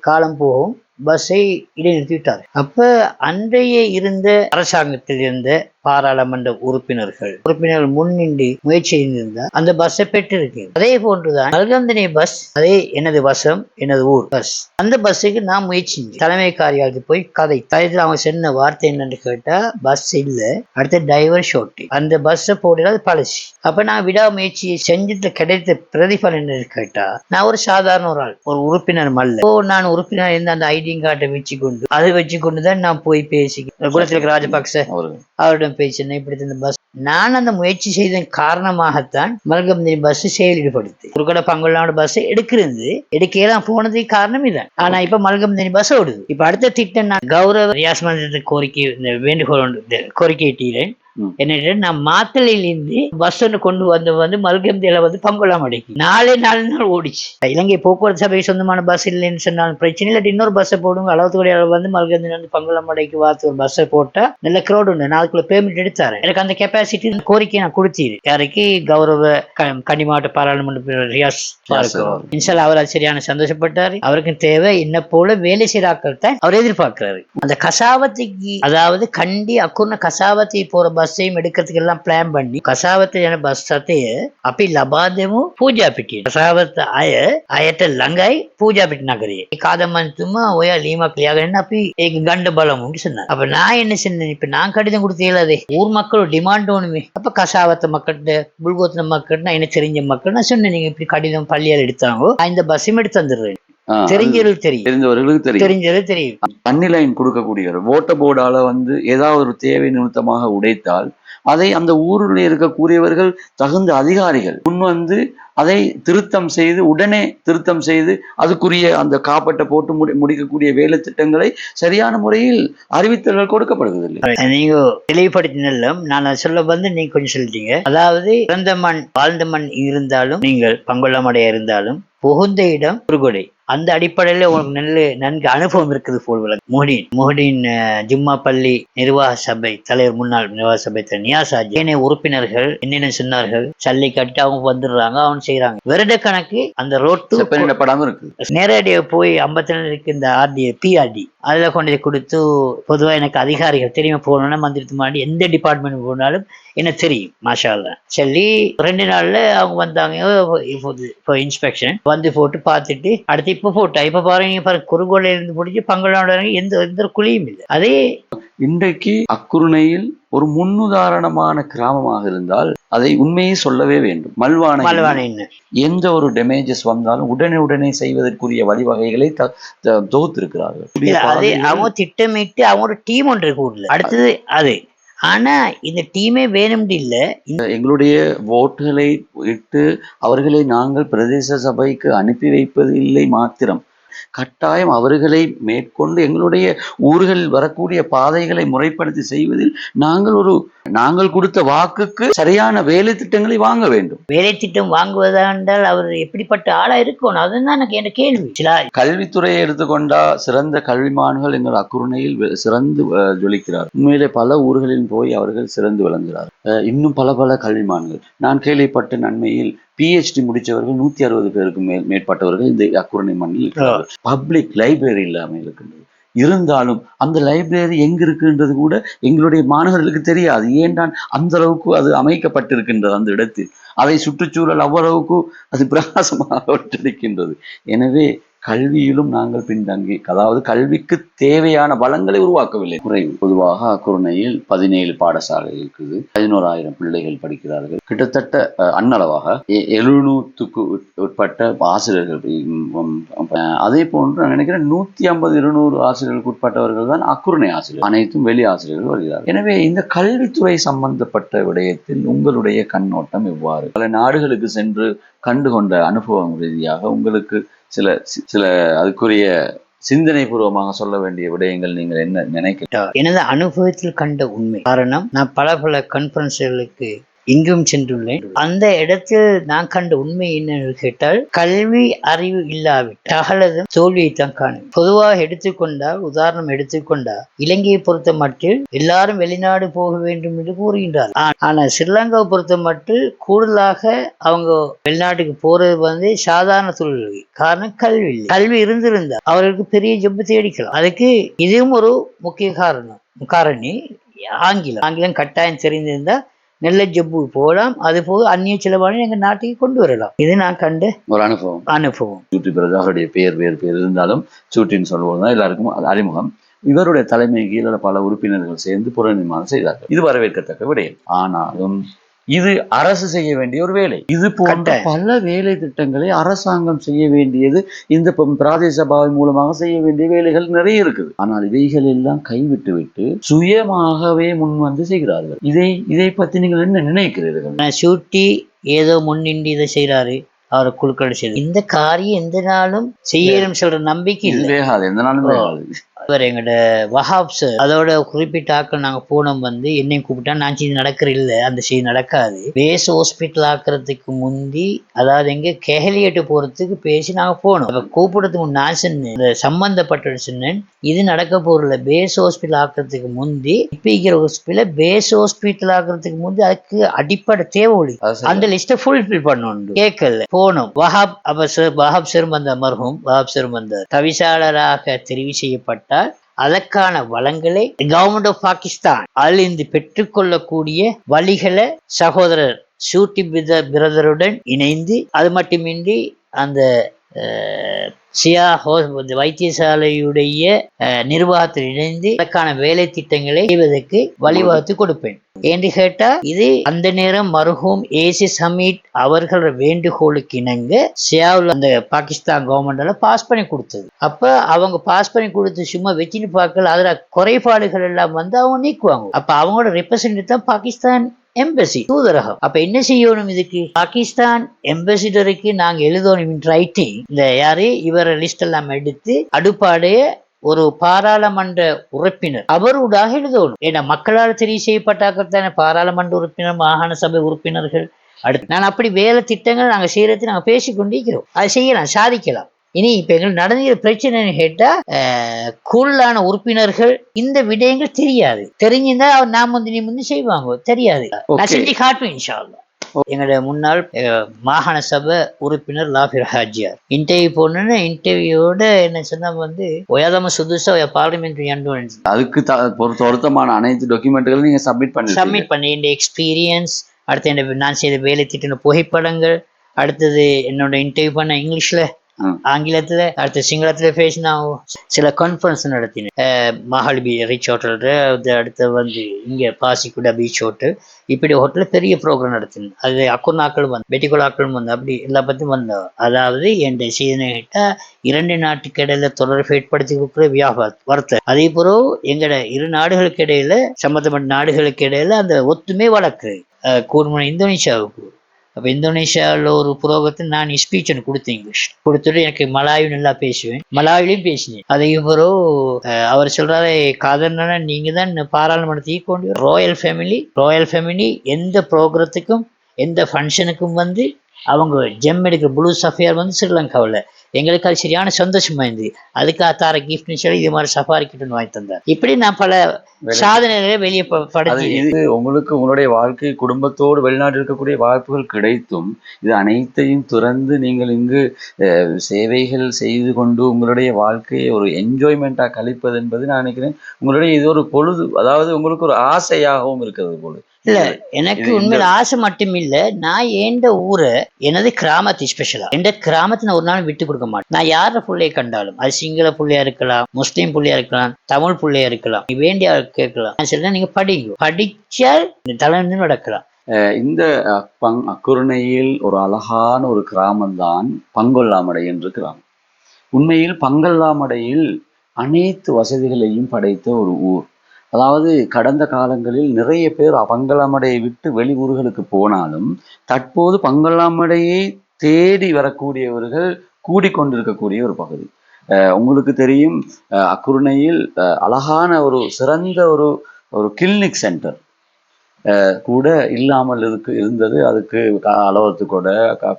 காலம் போகும் பஸ்ஸை இடைநிறுத்தி விட்டார். அப்ப அன்றைய இருந்த அரசாங்கத்தில் இருந்த பாராளுமன்ற உறுப்பினர்கள் முன்னின்று முயற்சி செய்திருந்தால் அந்த பஸ்ஸை பெற்றிருக்கு. அதே போன்றுதான் மல்கம்தினி பஸ், அதே எனது வசம் எனது ஊர் பஸ், அந்த பஸ்ஸுக்கு நான் முயற்சி தலைமை காரியாலயத்துக்கு போய் கதையில் அவங்க சொன்ன வார்த்தை என்னன்னு கேட்டா, பஸ் இல்ல, அடுத்த டிரைவர் ஷோர்ட், அந்த பஸ்ஸை போடுறது பழசி. அப்ப நான் விடாமுயற்சி செஞ்சுட்டு கிடைத்த பிரதிபலன் என்னன்னு கேட்டா, நான் ஒரு சாதாரண ஒரு ஆள், ஒரு உறுப்பினர் மல்ல. நான் உறுப்பினர் இருந்த அந்த ஐடி கார்டை வச்சு கொண்டுதான் நான் போய் பேசி குலத்திலக ராஜபக்ச அவரிடம் பேசினேன். இப்படி இந்த பஸ் நான் அந்த முயற்சி செய்ததன் காரணமாகத்தான் மல்கம்தினி பஸ் செயல்படுத்து ஒரு கூட பங்கொள்ளாம பஸ் எடுக்கலாம் போனதுக்கு காரணம் இதான். ஆனா இப்ப மல்கம்தினி பஸ் ஓடுது. இப்ப அடுத்த திட்டம் நான் கௌரவ ரியாஸ் மன்றத்தை கோரிக்கை இட்டீரேன். என்ன, நான் மாத்தளையிலிருந்து பஸ் ஒன்று கொண்டு வந்து மல்கம்தியில வந்து பங்கொள்ளாம அடைக்கு 4 நாள் ஓடிச்சு. இலங்கை போக்குவரத்து சபை சொந்தமான பஸ் இல்லைன்னு சொன்னாலும் பிரச்சனை இல்லை, இன்னொரு பஸ்ஸை போடுங்க. அளவுத்துடைய வந்து மல்கம்தியில வந்து பங்கொள்ளாம அடைக்கு வாத்து ஒரு பஸ்ஸை போட்டா நல்ல கிரௌட் உண்டு, நாளுக்குள்ள பேமெண்ட் எடுத்தாரு. எனக்கு அந்த கெப்பாசிட்டி கோரிக்கை நான் கொடுத்தீரு. யாருக்கு? கௌரவ கனி மாவட்ட பாராளுமன்ற ரியாஸ் இன்ஷால்லா. அவர் சரியான சந்தோஷப்பட்டாரு. அவருக்கு தேவை என்ன போல வேலை செய்யறாக்கள் தான் அவர் எதிர்பார்க்கிறாரு. அந்த கசாவத்துக்கு, அதாவது கண்டி அக்குர்ன கசாவத்தி போற බස්සෙම எடுக்கிறதுக்கு எல்லாம் பிளான் பண்ணி කසාවත යන බස් රථය අපි ලබා දෙමු පූජා පිටියට. කසාවත අයට ළඟයි පූජා පිටි නගරේ. ඒ කාදමන්තුමා ඔය ලීමක් ලියාගෙන අපි ඒක ගන්න බලමු சொன்னார். அப்ப நான் என்ன சொன்னேன், இப்ப நான் கடிதம் கொடுத்தேன், ஊர் மக்களோட டிமாண்ட் ஒண்ணுமே. அப்ப கசாவத்த மக்கள்கிட்ட, புல்கோத்தின மக்கள்னா எனக்கு தெரிஞ்ச மக்கள் நான் சொன்னேன், நீங்க இப்படி கடிதம் பள்ளியால் எடுத்தாங்கோ, இந்த பஸ்ஸையும் எடுத்து வந்துடுறேன். தெரிஞ்சவர்களுக்கு தெரியும். தண்ணி லைன் கொடுக்கக்கூடிய ஓட்ட போர்டால வந்து ஏதாவது ஒரு தேவை நிமித்தமாக உடைத்தால் அதை அந்த ஊரில் இருக்கக்கூடியவர்கள் தகுந்த அதிகாரிகள் முன் வந்து அதை உடனே திருத்தம் செய்து அதுக்குரிய அந்த காப்பட்டை போட்டு முடிக்கக்கூடிய வேலை திட்டங்களை சரியான முறையில் அறிவித்தல்கள் கொடுக்கப்படுவதில்லை. நீங்க தெளிவுபடுத்தினாலும் நான் சொல்ல வந்து நீங்க கொஞ்சம் சொல்லிட்டீங்க. அதாவது பிறந்த மண் வாழ்ந்த மண் இருந்தாலும், நீங்கள் பங்கொள்ளமடைய இருந்தாலும், புகுந்த இடம் குறுகொடை. அந்த அடிப்படையில உங்களுக்கு நன்கு அனுபவம் இருக்குது போல். மொஹிடீன் ஜும்மா பள்ளி நிர்வாக சபை தலைவர், முன்னாள் நிர்வாக சபை நியாசாஜி, ஏனைய உறுப்பினர்கள் என்னென்ன சொன்னார்கள், சல்லி கட்டி அவங்க வந்துடுறாங்க, அவங்க செய்யறாங்க. வருட கணக்கு அந்த ரோட்டு இருக்கு. நேரடியாக போய் 52 இருக்கு இந்த பிஆர்டி, அதுல கொண்டு கொடுத்து, பொதுவா எனக்கு அதிகாரிகள் தெரியுமா, போகணும்னா மந்திரத்து மாடி எந்த டிபார்ட்மெண்ட் போனாலும் எனக்கு தெரியும். மாஷா அல்லா சொல்லி 2 நாள்ல அவங்க வந்தாங்க. இப்போ இன்ஸ்பெக்ஷன் வந்து போட்டு பார்த்துட்டு அடுத்து இப்ப பாருங்க குறுகோல இருந்து முடிஞ்சு பங்களாட எந்த குழியும் இல்லை. அதே இன்றைக்கு அக்குருணையில் ஒரு முன்னுதாரணமான கிராமமாக இருந்தால் அதை உண்மையை சொல்லவே வேண்டும். மல்வானை எந்த ஒரு டேமேஜஸ் வந்தாலும் உடனே செய்வதற்குரிய வழிவகைகளை தொகுத்திருக்கிறார்கள். அதே அவங்க திட்டமிட்டு அவங்க ஒரு டீம் ஒன்று இருக்கு அடுத்தது அது. ஆனா இந்த டீமே வேணும் இல்ல, எங்களுடைய ஓட்டுகளை இட்டு அவர்களை நாங்கள் பிரதேச சபைக்கு அனுப்பி வைப்பது இல்லை மாத்திரம், கட்டாயம் அவர்களை மேற்கொண்டு எங்களுடைய ஊர்களில் வரக்கூடிய பாதைகளை முறைப்படுத்தி செய்வதில் நாங்கள் கொடுத்த வாக்குக்கு சரியான வேலை திட்டங்களை வாங்க வேண்டும். வேலை திட்டம் வாங்குவதால் அவர் எப்படிப்பட்ட ஆளா இருக்கணும், அதுதான் எனக்கு என்ன கேள்வி. கல்வித்துறையை எடுத்துக்கொண்டா சிறந்த கல்விமான்கள் எங்கள் அக்குருணையில் சிறந்து ஜொலிக்கிறார். உண்மையிலே பல ஊர்களில் போய் அவர்கள் சிறந்து விளங்குகிறார். இன்னும் பல கல்விமான்கள் நான் கேள்விப்பட்ட நன்மையில் PhD முடிச்சவர்கள் 160 பேருக்கு மேற்பட்டவர்கள் இந்த அக்குருணை மண்ணில் இருக்கிறார்கள். பப்ளிக் லைப்ரரி இல்லாமல் இருக்கின்றது. இருந்தாலும் அந்த லைப்ரரி எங்க இருக்குன்றது கூட எங்களுடைய மாணவர்களுக்கு தெரியாது. ஏன்தான் அந்த அளவுக்கு அது அமைக்கப்பட்டிருக்கின்றது அந்த இடத்தில். அதை சுற்றுச்சூழல் அவ்வளவுக்கு அது பிரகாசமாக இருக்கின்றது. எனவே கல்வியிலும் நாங்கள் பின்தங்கி, அதாவது கல்விக்கு தேவையான வளங்களை உருவாக்கவில்லை. குறைவு. பொதுவாக அக்குருணையில் 17 பாடசாலை இருக்குது, 11,000 பிள்ளைகள் படிக்கிறார்கள். கிட்டத்தட்ட அன்னளவாக 700க்கு உட்பட்ட ஆசிரியர்கள். அதே போன்று நான் நினைக்கிறேன் 150-200 ஆசிரியர்களுக்கு உட்பட்டவர்கள் தான் அக்குருணை ஆசிரியர், அனைத்தும் வெளி ஆசிரியர்கள் வருகிறார்கள். எனவே இந்த கல்வித்துறை சம்பந்தப்பட்ட விடயத்தில் உங்களுடைய கண்ணோட்டம் எவ்வாறு? பல நாடுகளுக்கு சென்று கண்டுகொண்ட அனுபவம் ரீதியாக உங்களுக்கு சில அதுக்குரிய சிந்தனை பூர்வமாக சொல்ல வேண்டிய விடயங்கள் நீங்கள் என்ன நினைக்கிறீர்கள்? எனது அனுபவத்தில் கண்ட உண்மை. காரணம், நான் பல கான்ஃபரன்ஸ்களுக்கு இங்கும் சென்றுள்ளேன். அந்த இடத்தில் நான் கண்ட உண்மை என்னன்னு கேட்டால், கல்வி அறிவு இல்லாவிட்டால் தோல்வியைத்தான் காணும். பொதுவாக எடுத்துக்கொண்டால், உதாரணம் எடுத்துக்கொண்டால், இலங்கையை பொறுத்த மட்டில் எல்லாரும் வெளிநாடு போக வேண்டும் என்று கூறுகின்றார். ஆனால் ஸ்ரீலங்காவை பொறுத்த மட்டில் கூடுதலாக அவங்க வெளிநாட்டுக்கு போறது சாதாரண தொழில். காரணம், கல்வி இல்லை. கல்வி இருந்திருந்தால் அவர்களுக்கு பெரிய ஜப்பு தேடிக்கலாம். அதுக்கு இதுவும் ஒரு முக்கிய காரணி. ஆங்கிலம் கட்டாயம் தெரிந்திருந்தால் நல்ல ஜப்பு போகலாம். அது போக அந்நிய செலவான எங்க நாட்டுக்கு கொண்டு வரலாம். இது நான் கண்ட ஒரு அனுபவம். சூட்டி பிரஜாவுடைய வேறு பேர் இருந்தாலும் சூட்டின்னு சொல்லுவதுதான் எல்லாருக்கும் அறிமுகம். இவருடைய தலைமை கீழே பல உறுப்பினர்கள் சேர்ந்து புறநிர்மாணம் செய்தார்கள். இது வரவேற்கத்தக்க விடயம். ஆனாலும் இது அரசு செய்ய வேண்டிய ஒரு வேலை. இது போன்ற பல வேலை திட்டங்களை அரசாங்கம் செய்ய வேண்டியது, இந்த பிராதேச சபாவின் மூலமாக செய்ய வேண்டிய வேலைகள் நிறைய இருக்குது. ஆனால் இவைகள் எல்லாம் கைவிட்டு சுயமாகவே முன் வந்து செய்கிறார்கள். இதை பத்தி நீங்கள் என்ன நினைக்கிறீர்கள்? சூட்டி ஏதோ முன்னின்று இதை செய்யறாரு, அவர் குழுக்கள் செய்து இந்த காரியம் எந்த நாளும் செய்யணும் சொல்ற நம்பிக்கை வேகாது, எந்த நாளும் வேகாது. அவர் எங்கட வஹாப் சார் அதோட குறிப்பிட்ட ஆக்கள் நாங்க போனோம் என்னையும் கூப்பிட்டா, நான் செய்தி நடக்கிற இல்லை, அந்த செய்தி நடக்காது. பேஸ் ஹாஸ்பிட்டல் ஆக்குறதுக்கு முந்தி, அதாவது எங்க கெஹலியட்டு போறதுக்கு பேசி நாங்க போனோம். அப்ப கூப்பிடுறதுக்கு நான் சொன்னேன், சம்பந்தப்பட்ட சொன்னேன், இது நடக்க போறல. பேஸ் ஹாஸ்பிட்டல் ஆக்குறதுக்கு முந்தி, இப்ப ஹாஸ்பிட்டல பேஸ் ஹாஸ்பிட்டல் ஆக்குறதுக்கு முந்தி அதுக்கு அடிப்படை தேவை, அந்த லிஸ்ட ஃபுல்ஃபில் பண்ணணும். கேட்கல, போனோம். வஹாப் சார் வந்தார், மர்ஹூம் வஹாப் சார் வந்தார். தவிசாளராக தெரிவு செய்யப்பட்ட அதற்கான வளங்களை கவர்மெண்ட் ஆஃப் பாகிஸ்தான் அதிலிருந்து பெற்றுக்கொள்ளக்கூடிய வழிகளை சகோதரர் சூட்டி பிரதருடன் இணைந்து, அது மட்டுமின்றி அந்த வைத்தியசாலையுடைய நிர்வாகத்தில் இணைந்து அதற்கான வேலை திட்டங்களை செய்வதற்கு வழிவகுத்து கொடுப்பேன் என்று கேட்டா, இது அந்த நேரம் மர்ஹூம் ஏசி ஹமீத் அவர்கள் வேண்டுகோளுக்கு இணங்க சியாவில் அந்த பாகிஸ்தான் கவர்மெண்டால பாஸ் பண்ணி கொடுத்தது. அப்ப அவங்க பாஸ் பண்ணி கொடுத்து சும்மா வச்சுட்டு பார்க்கல, அதுல குறைபாடுகள் எல்லாம் அவங்க நீக்குவாங்க. அப்ப அவங்களோட ரெப்ரசன்டேட்டிவ் தான் பாகிஸ்தான் எம்பசி, தூதரகம். அப்ப என்ன செய்யணும், இதுக்கு பாகிஸ்தான் எம்பசிடருக்கு நாங்க எழுதணும் ரைட்டிங். இந்த இவர லிஸ்ட் எல்லாம் எடுத்து அடுப்பாடைய ஒரு பாராளுமன்ற உறுப்பினர் அவருடாக எழுதணும். ஏன்னா மக்களால் தெரிவு செய்யப்பட்டாக்கத்தான பாராளுமன்ற உறுப்பினர், மாகாண சபை உறுப்பினர்கள். அடுத்து நான் அப்படி வேலை திட்டங்கள் நாங்க செய்யறது நாங்க பேசிக்கொண்டிருக்கிறோம். அதை செய்யலாம், சாதிக்கலாம். இனி இப்ப எங்களுக்கு நடந்த பிரச்சனைன்னு கேட்டா, கூடுதலான உறுப்பினர்கள் இந்த விடயங்கள் தெரியாது. தெரிஞ்சிருந்தா நான் முந்தி செய்வாங்க, தெரியாது. நான் செஞ்சு காட்டுவேன் இன்ஷா அல்லாஹ். எங்களுடைய முன்னாள் மாகாண சபை உறுப்பினர் லாஃபிர் ஹாஜியார் இன்டர்வியூ போன இன்டர்வியூட என்ன சொன்னா ஒயாதம சுதுசா பார்லிமெண்ட்ரி அதுக்கு பொருத்தமான அனைத்து டாக்குமெண்ட்களும் நீங்க சப்மிட் பண்ணி இந்த எக்ஸ்பீரியன்ஸ், அடுத்து நான் செய்த வேலை திட்ட புகைப்படங்கள், அடுத்தது என்னோட இன்டர்வியூ பண்ண இங்கிலீஷ்ல, ஆங்கிலத்துல, அடுத்த சிங்களத்துல பேசி நான் சில கான்ஃபரன்ஸ் நடத்தினேன். மஹாலிபி ரிச் ஹோட்டல், அடுத்து இங்க பாசிக்குடா பீச் ஹோட்டல், இப்படி ஹோட்டல்ல பெரிய ப்ரோக்ராம் நடத்தினேன். அது அக்குர்நாக்களும் பெட்டிகுலாக்களும் அப்படி எல்லா பத்தியும் வந்தோம். அதாவது என் செய்தினை கேட்டா, 2 நாட்டுக்கு இடையில தொடர்பு ஏற்படுத்தி கொடுக்குற வர்த்தகம், அதே போல எங்கட இரு நாடுகளுக்கு இடையில, சம்பந்தப்பட்ட நாடுகளுக்கு இடையில அந்த ஒத்துமை வழக்கு கூர்மனை இந்தோனேஷியாவுக்கு. அப்போ இந்தோனேஷியாவில் ஒரு புரோகத்தில் நான் ஸ்பீச் ஒன்று கொடுத்தேன், இங்கிலீஷ் கொடுத்துட்டு, எனக்கு மலாவி நல்லா பேசுவேன், மலாவிலையும் பேசினேன். அதே பிறகு அவர் சொல்றாரு, காதல்னா நீங்க தான் பாராளுமன்றத்தை கொண்டு ராயல் ஃபேமிலி எந்த ப்ரோக்ராத்துக்கும் எந்த ஃபங்க்ஷனுக்கும் அவங்க ஜெம் எடுக்கிற ப்ளூ சஃபியார் ஸ்ரீலங்காவில். எங்களுக்கு அது சரியான சந்தோஷமா இருந்தது. அதுக்காக தார கிஃப்ட் சொல்லி இது மாதிரி சஃபாரி கிட்ட வாங்கி தந்தார். இப்படி நான் பல சாதனைகளை வெளியே இது உங்களுக்கு உங்களுடைய வாழ்க்கை குடும்பத்தோடு வெளிநாட்டில் இருக்கக்கூடிய வாய்ப்புகள் கிடைத்தும், இது அனைத்தையும் துறந்து நீங்கள் இங்கு சேவைகள் செய்து கொண்டு உங்களுடைய வாழ்க்கையை ஒரு என்ஜாய்மெண்டா கழிப்பது என்பது நான் நினைக்கிறேன் உங்களுடைய இது ஒரு பொழுது, அதாவது உங்களுக்கு ஒரு ஆசையாகவும் இருக்கிறது போல. இல்ல, எனக்கு உண்மையில ஆசை மட்டும் இல்ல, நான் எந்த ஊரை எனது கிராமத்தை ஸ்பெஷலா எந்த கிராமத்தை நான் ஒரு நாள் விட்டு கொடுக்க மாட்டேன். நான் யார புள்ளையை கண்டாலும் அது சிங்கள புள்ளையா இருக்கலாம், முஸ்லீம் புள்ளையா இருக்கலாம், தமிழ் புள்ளையா இருக்கலாம், நீ வேண்டிய கேட்கலாம். நான் சொல்றேன், நீங்க படிங்க, படிச்சால் தலைநிமிர்ந்து நடக்கலாம். இந்த அக்குரணையில் ஒரு அழகான ஒரு கிராமம்தான் பங்கொல்லாமடை என்று கிராமம். உண்மையில் பங்கொல்லாமடையில் அனைத்து வசதிகளையும் படைத்த ஒரு ஊர். அதாவது கடந்த காலங்களில் நிறைய பேர் பங்கொல்லாமடையை விட்டு வெளி ஊர்களுக்கு போனாலும் தற்போது பங்கொல்லாமடையை தேடி வரக்கூடியவர்கள் கூடிக்கொண்டிருக்கக்கூடிய ஒரு பகுதி. உங்களுக்கு தெரியும், அக்குரணையில் அழகான ஒரு சிறந்த ஒரு கிளினிக் சென்டர் கூட இல்லாமல் இருந்தது. அதுக்கு அளவத்துக்கூட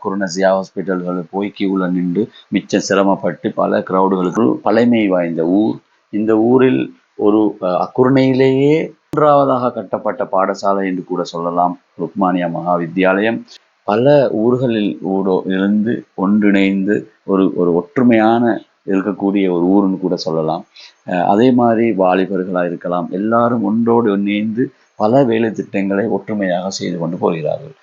குருணசியா ஹாஸ்பிட்டல்கள் போய் கியூல நின்று மிச்சம் சிரமப்பட்டு பல கிரௌடுகளுக்கு பழமை வாய்ந்த ஊர். இந்த ஊரில் ஒரு அக்குரணையிலேயே மூன்றாவதாக கட்டப்பட்ட பாடசாலை என்று கூட சொல்லலாம் ருக்மானியா மகா வித்தியாலயம். பல ஊர்களில் இருந்து ஒன்றிணைந்து ஒரு ஒற்றுமையான இருக்கக்கூடிய ஒரு ஊர்னு கூட சொல்லலாம். அதே மாதிரி வாலிபர்களாக இருக்கலாம், எல்லாரும் ஒன்றோடு இணைந்து பல வேலை திட்டங்களை ஒற்றுமையாக செய்து கொண்டு போகிறார்கள்.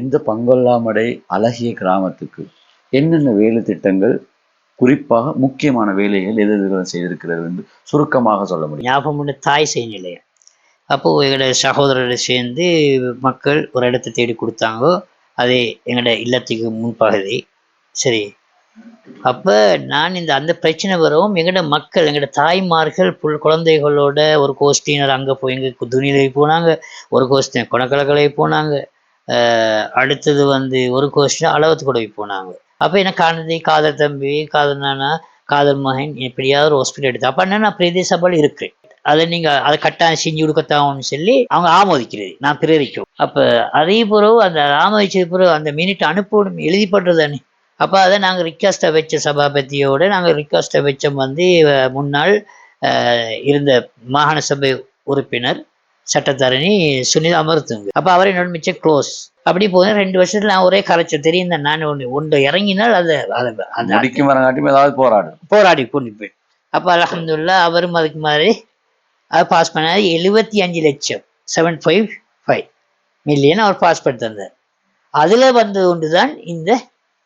இந்த பங்கொல்லாமடை அழகிய கிராமத்துக்கு என்னென்ன வேலை திட்டங்கள், குறிப்பாக முக்கியமான வேலைகள் எதிர்களை செய்திருக்கிறது என்று சுருக்கமாக சொல்ல முடியும்? ஞாபகம் தாய் செய் நிலையம். அப்போது எங்களோட சகோதரரை சேர்ந்து மக்கள் ஒரு இடத்தை தேடி கொடுத்தாங்கோ. அதே எங்களோட இல்லத்துக்கு முன்பகுதி. சரி, அப்போ நான் அந்த பிரச்சனை வரவும் எங்களோட மக்கள், எங்களோட தாய்மார்கள் குழந்தைகளோட ஒரு கோஷ்டியினர் அங்கே போய் எங்கள் துணிலை போனாங்க, ஒரு கோஷ்டினர் கொணக்கலக்கலை போனாங்க, அடுத்தது ஒரு கோஷ்டினர் அளவத்து கூட போனாங்க. அப்போ என்ன காதல் தம்பி, காதல் நானா, காதல் மகன், எப்படியாவது ஒரு ஹாஸ்பிட்டல் எடுத்து அப்போ நான் பிரதேச சபையில் இருக்கிறேன், அதை நீங்கள் அதை கட்டாயம் செஞ்சு கொடுக்கத்தான்னு சொல்லி அவங்க ஆமோதிக்கிறது, நான் பிரேரிக்கும். அப்போ அதே பிறகு அந்த ஆமோதிச்சது பிறகு அந்த மினிட் அனுப்பணும் எழுதிப்படுறதானே. அப்போ அதை நாங்கள் ரிக்வஸ்ட்டை வச்ச சபாபதியோடு நாங்கள் ரிக்வஸ்ட்டை வச்சோம். முன்னாள் இருந்த மாகாண சபை உறுப்பினர் சட்டத்தரணி சுனிதா அமர்த்துங்க. அப்போ அவர் என்னோட மிச்சம் க்ளோஸ். அப்படி போது 2 வருஷத்துல நான் ஒரே கரைச்சல் தெரியும் தான். நான் ஒன்று இறங்கினால் அதை போராடி கொண்டுப்பேன். அப்போ அல்ஹம்துலில்லாஹ் அவரும் அதுக்கு மாதிரி அதை பாஸ் பண்ணார். 75 லட்சம் 755 மில்லியன் அவர் பாஸ் பண்ணி தந்தார். அதில் ஒன்று தான்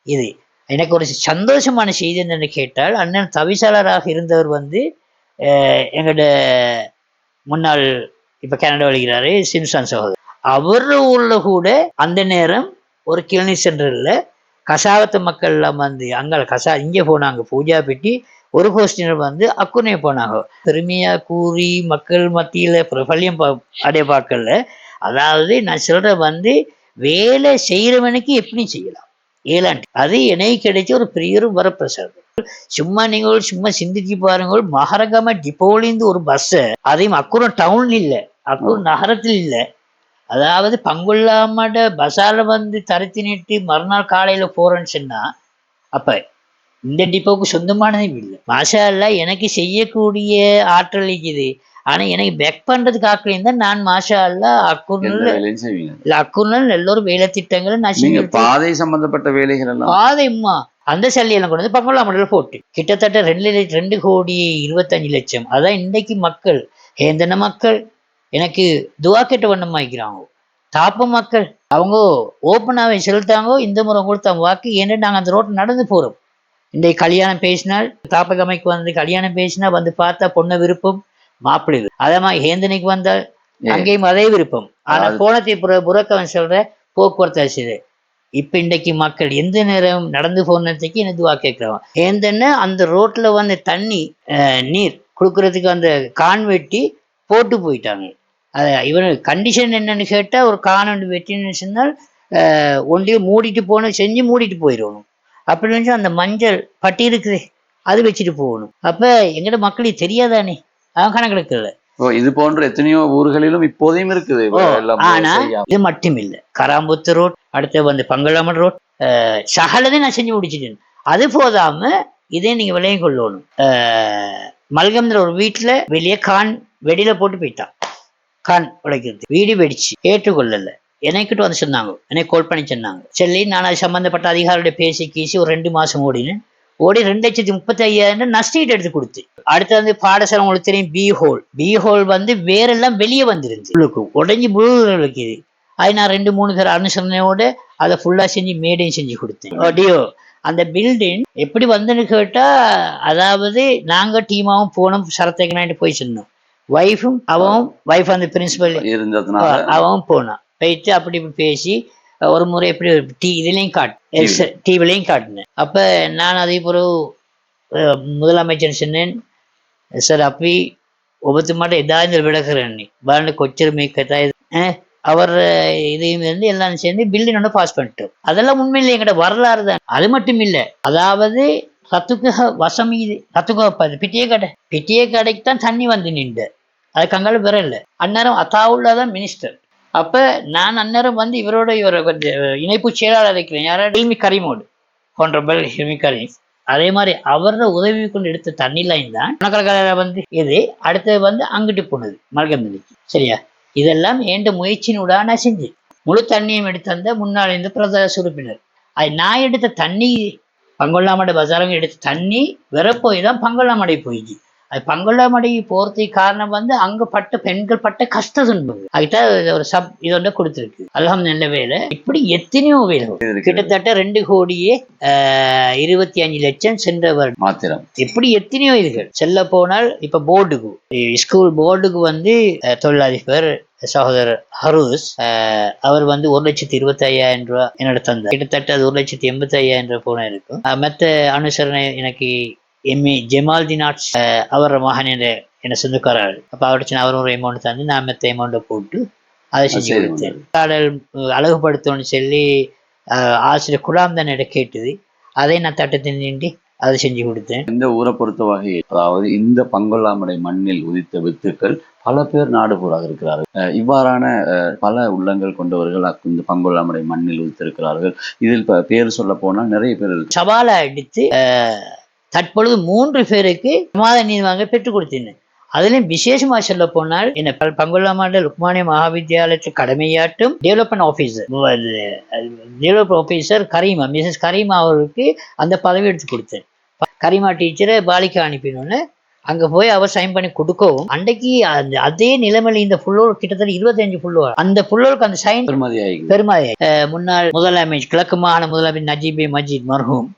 இது. எனக்கு ஒரு சந்தோஷமான செய்தி என்னன்னு கேட்டால், அண்ணன் தவிசாளராக இருந்தவர் எங்களோட முன்னாள் இப்போ கனடா வழிகிறாரு சிம்சான் சகோதரர், அவர் ஊரில் கூட அந்த நேரம் ஒரு கிளினிக் சென்டரில் கசாவத்து மக்கள் எல்லாம் இங்கே போனாங்க, பூஜா பெட்டி ஒரு கோஷ்டினர் அக்குனே போனாங்க. பெருமையாக கூறி மக்கள் மத்தியில் பிரபல்யம் அடைய பார்க்கல. அதாவது நான் சொல்கிற வேலை செய்கிறவனுக்கு எப்படி செய்யலாம் ஏலாண்டி, அது எனக்கு கிடைச்ச ஒரு பெரிய ஒரு வரப்பிரசாதம். சும்மா சிந்திச்சு பாருங்கள், மகரகம டிப்போலிந்து ஒரு பஸ்ஸை, அதையும் அக்குறம் டவுன் இல்லை, அக்குறம் நகரத்தில் இல்லை, அதாவது பங்குள்ளாமட பஸ்ஸால தரத்தி நிட்டு மறுநாள் காலையில போறேன்னு சொன்னா, அப்ப இந்த டிப்போவுக்கு சொந்தமானதும் இல்லை. மாஷா அல்லா எனக்கு செய்யக்கூடிய ஆற்றல் இருக்குது. ஆனா எனக்கு பேக் பண்றதுக்கு ஆக்கலையும் தான் நான் மாஷா அல்லா அக்குர்னல் எல்லோரும் வேலை திட்டங்களை நான் செஞ்சு பாதை சம்பந்தப்பட்ட வேலைகள் எல்லாம் பாதைம்மா அந்த சல்லியெல்லாம் கொண்டு பங்களாமடல போட்டு கிட்டத்தட்ட 2,25,00,000. அதான் இன்னைக்கு மக்கள் ஏந்தன மக்கள் எனக்கு துவா கேட்ட வண்ணம் ஆகிக்கிறாங்க. தாப்ப மக்கள் அவங்க ஓப்பனாகவே செலுத்தாங்க. இந்த முறை கொடுத்தாங்க வாக்கு. ஏன்னா நாங்கள் அந்த ரோட்டில் நடந்து போறோம். இன்றைக்கு கல்யாணம் பேசினால் தாப்பகமைக்கு கல்யாணம் பேசினா பார்த்தா பொண்ணை விருப்பம், மாப்பிள்ளை. அதே மாதிரி ஹேந்தனைக்கு வந்தால் அங்கேயும் அதே விருப்பம். ஆனா கோணத்தை புறக்கவன் சொல்ற போக்குவரத்து ஆசிரியர். இப்ப இன்றைக்கு மக்கள் எந்த நேரம் நடந்து போனதுக்கு என்ன துவா கேட்கிறோம். ஹேந்தன்னு அந்த ரோட்ல தண்ணி நீர் கொடுக்கறதுக்கு அந்த கான் வெட்டி போட்டு போயிட்டாங்க. இவனு கண்டிஷன் என்னன்னு கேட்டா, ஒரு கான் ஒன்று வெட்டின்னு சொன்னால் ஒன்றையும் மூடிட்டு செஞ்சு மூடிட்டு போயிடணும். அப்படின்னு அந்த மஞ்சள் பட்டி இருக்குது அது வச்சுட்டு போகணும். அப்ப எங்கட மக்களுக்கு தெரியாதானே, அவன் கணக்கெடுக்கு இல்லை. இது போன்ற எத்தனையோ ஊர்களிலும் இப்போதையும் இருக்குது. ஆனா இது மட்டும் இல்லை, கராம்புத்து ரோட், அடுத்து பங்களாமன் ரோட், சகலதை நான் செஞ்சு முடிச்சிட்டேன். அது போதாம இதே நீங்க விலையும் கொள்ளணும். மல்கம்ல ஒரு வீட்டுல வெளியே கான் வெடியில போட்டு போயிட்டான். கான் உடைக்கிறது வீடு வெடிச்சு ஏற்றுக்கொள்ளல. எனக்கிட்ட சொன்னாங்க, எனக்கு கால் பண்ணி சொன்னாங்க. சரி, நான் அது சம்பந்தப்பட்ட அதிகாரியோட பேசி கீசி ஒரு 2 மாசம் ஓடினேன். ஓடி 2,35,000 நஷ்டீடு எடுத்து கொடுத்து. அடுத்து பாடசாலை உங்களுக்கு தெரியும், பி ஹோல் வேறெல்லாம் வெளியே வந்துருந்து உடஞ்சி முழுவதுக்கு. இது அது நான் 2-3 பேர் அனுசரணையோட அதை ஃபுல்லா செஞ்சு மேடையும் செஞ்சு கொடுத்தேன். அப்படியோ அந்த பில்டிங் எப்படி வந்துன்னு கேட்டா, அதாவது நாங்க டீமாவும் போனோம், சரத்தேக்கனாயிட்டு போய் சொன்னோம். ஒய்ஃபும் அவன் ஒய்ஃப் அந்த பிரின்சிபல் இருந்ததுனால அவன் போனான். போயிட்டு அப்படி இப்படி பேசி ஒரு முறை எப்படி இதுலையும் டிவிலையும் காட்டினேன். அப்ப நான் அதே பிறகு முதலமைச்சர் சொன்னேன், சார் அப்படி ඔබතුමාට එදා ඉඳලා වැඩ කරන්නේ බලන්න කොච්චර මේක කතායි அவர் இதையும் வந்து எல்லாம் சேர்ந்து பில்டிங் ஒன்று பாஸ் பண்ணிட்டோம். அதெல்லாம் உண்மையிலே எங்கட வரலாறு தான். அது மட்டும் இல்லை, அதாவது கத்துக்க வசம் இது கத்துக்க பிட்டிய கடைக்கு தான் தண்ணி வந்து நின்று அதுக்கு அங்கால வேற இல்லை. அந்நேரம் அத்தாவுள்ளதான் மினிஸ்டர். அப்ப நான் அந்நேரம் வந்து இவரை இணைப்பு செயலாளர் இருக்கிறேன். யாராவது ஹில்மி கரீமோடு ஹானரபிள் ஹில்மி கரீம். அதே மாதிரி அவரோட உதவி கொண்டு எடுத்த தண்ணி லைன் தான் கணக்கரை வந்து இது அடுத்தது வந்து அங்கிட்டு போனது மல்கந்தளிக்கு. சரியா? இதெல்லாம் எந்த முயற்சியினூடா நான் செஞ்சு முழு தண்ணியும் எடுத்து வந்த முன்னாள் இந்த பிரதேச உறுப்பினர். அது நான் எடுத்த தண்ணி பங்கொல்லாமடை பசாரங்க எடுத்த தண்ணி வரப்போய் தான் பங்கொல்லாமடை போயிடுச்சு. அது பங்கொல்லாமடை போறதுக்கு காரணம் வந்து அங்க பெண்கள் பட்ட கஷ்ட துன்பங்கள். அதுக்கிட்ட ஒரு இதொண்ட கொடுத்துருக்கு. அல்ஹம்துலில்லாஹ் வேலை இப்படி எத்தனையோ வேலை கிட்டத்தட்ட 2 கோடியே 25 லட்சம் சென்ற வருடம் மாத்திரம். இப்படி எத்தனையோ இதுகள் செல்ல போனால் இப்ப போர்டுக்கு ஸ்கூல் போர்டுக்கு வந்து தொழிலதிபர் சகோதரர் ஹரூஸ் அவர் வந்து 1,25,000 ரூபாய் என்னோட தந்தார். கிட்டத்தட்ட அது 1,85,000 ரூபாய் போன இருக்கும். மற்ற அனுசரணை எனக்கு எம்ஏ ஜமால்தீன் ஆர்ட்ஸ் அவர் மகன் என்ன சொந்தக்காரர். அப்ப அவர்கிட்ட அவர் ஒரு அமௌண்ட் தந்து நான் மற்ற அமௌண்ட்டை போட்டு அதை செஞ்சு கொடுத்தேன். பாடல் அழகுபடுத்தணும்னு சொல்லி ஆசிரியர் குலாம் தான் இடம் கேட்டது. அதை நான் தட்டத்தை நீண்டி அதை செஞ்சு கொடுத்தேன். இந்த ஊரை பொறுத்த வகையில் அதாவது இந்த பங்கொல்லாமடை மண்ணில் உதித்த வித்துக்கள் பல பேர் நாடு பூராக இருக்கிறார்கள். இவ்வாறான பல உள்ளங்கள் கொண்டவர்கள் இந்த பங்கொல்லாமடை மண்ணில் உதித்திருக்கிறார்கள். இதில் பேர் சொல்ல போனால் நிறைய பேர் சவாலை அடித்து தற்பொழுது 3 பேருக்கு சமாதான நீதி வாங்க பெற்றுக் கொடுத்தேன். அதுலயும் விசேஷமா சொல்ல போனால் என்ன பங்கொல்லாமடை லுக்மானிய மகாவித்யாலயத்தில் கடமையாற்றும் டெவலப்மெண்ட் ஆபீசர் கரீமா, மிஸ்ஸஸ் கரீமா அவருக்கு அந்த பதவி எடுத்து கொடுத்தேன். கரீமா டீச்சரை பாலிக்கா அனுப்பினோன்னு அங்க போய் அவர் சைன் பண்ணி கொடுக்கவும் அன்றைக்கு அதே நிலைமையில இந்த புல்லோர் கிட்டத்தட்ட 25 புல்லோர் அந்த புல்லோருக்கு அந்த சைன் பெருமதியாகி முன்னாள் முதலமைச்சர் கிழக்கு மாகாண முதலமைச்சர் நஜீபே மஜீத் மர்ஹூம்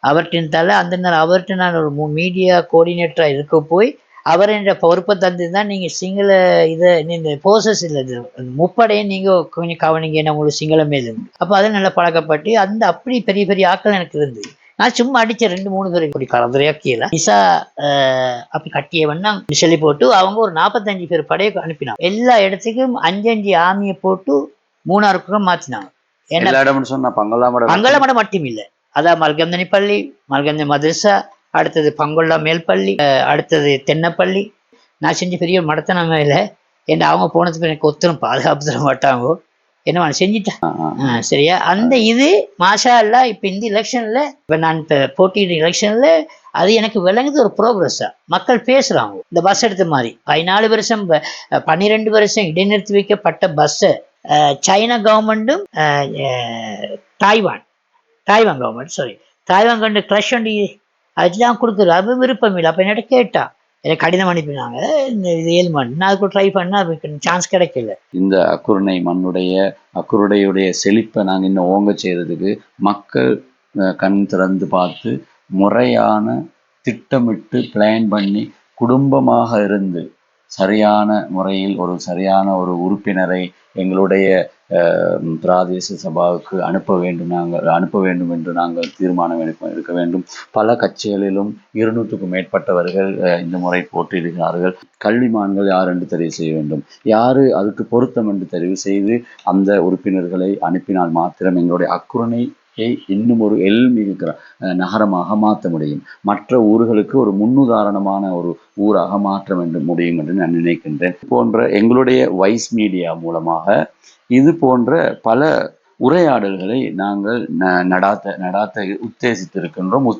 அவர்கிட்ட தலை அந்த நேரம் அவர்கிட்ட நான் ஒரு மீடியா கோஆர்டினேட்டரா இருக்க போய் அவர் என்ற பொறுப்பை தந்து தான் நீங்க சிங்கள இதை இந்த ப்ரோசஸ் இல்லை முப்படையும் நீங்க கொஞ்சம் கவனிங்க என்ன உங்களுக்கு சிங்களம் மேது. அப்ப அதை நல்லா பழக்கப்பட்டு அந்த அப்படி பெரிய பெரிய ஆட்கள் எனக்கு இருந்து நான் சும்மா அடிச்ச 2-3 பேர் இப்படி கலந்துரையாக்கியல நிசா அப்படி கட்டியவன்னா சொல்லி போட்டு அவங்க ஒரு 45 பேர் படையை அனுப்பினாங்க. எல்லா இடத்துக்கும் 5 ஆர்மியை போட்டு 3 பக்கம் மாத்தினாங்க. பங்கொல்லாமடை மட்டும் இல்லை, அதான் மல்கந்தனி பள்ளி, மல்கந்தனி மதரசா, அடுத்தது பங்கொல்லா மேல்பள்ளி, அடுத்தது தென்னப்பள்ளி. நான் செஞ்ச பெரிய மடத்தனாங்க இல்லை. ஏன்னா அவங்க போனதுக்கு எனக்கு ஒத்தரும் பாதுகாப்பு தர மாட்டாங்க. என்ன செஞ்சுட்டேன். சரியா? அந்த இது மாஷா அல்லா இப்ப இந்த எலெக்ஷன்ல இப்ப நான் இப்ப போட்டியிட எலெக்ஷன்ல அது எனக்கு விளங்குது ஒரு ப்ரோக்ரஸா. மக்கள் பேசுறாங்க. இந்த பஸ் எடுத்த மாதிரி 14 வருஷம் 12 வருஷம் இடைநிறுத்தி வைக்கப்பட்ட பஸ்ஸை சைனா கவர்மெண்ட்டும் தாய்வான் கண்டு கிரஷ் பண்ணி அதுதான் கொடுக்குறது. அது விருப்பம் இல்லை. அப்போ என்கிட்ட கேட்டா எனக்கு கடிதம் அனுப்பினாங்க. இது 7 மணி நான் அதுக்கு ட்ரை பண்ணா சான்ஸ் கிடைக்கல. இந்த அக்குருடையுடைய செழிப்பை நாங்கள் இன்னும் ஓங்க செய்யறதுக்கு மக்கள் கண் திறந்து பார்த்து முறையான திட்டமிட்டு பிளான் பண்ணி குடும்பமாக இருந்து சரியான முறையில் சரியான ஒரு உறுப்பினரை எங்களுடைய பிராதேச சபாவுக்கு அனுப்ப வேண்டும் என்று நாங்கள் தீர்மானம் எடுக்க வேண்டும். பல கட்சிகளிலும் 200க்கும் மேற்பட்டவர்கள் இந்த முறை போட்டியிடுகிறார்கள். கல்விமான்கள் யார் என்று தெரிவு செய்ய வேண்டும். யாரு அதுக்கு பொருத்தம் என்று தெரிவு செய்து அந்த உறுப்பினர்களை அனுப்பினால் மாத்திரம் எங்களுடைய அக்குரணை இன்னும் ஒரு எல்மிகு நகரமாக மாற்ற முடியும். மற்ற ஊர்களுக்கு ஒரு முன்னுதாரணமான ஒரு ஊராக மாற்ற முடியும் என்று நான் நினைக்கின்றேன். போன்ற எங்களுடைய வைஸ் மீடியா மூலமாக இது போன்ற பல உரையாடல்களை நாங்கள் நடாத்த உத்தேசித்திருக்கின்றோம்,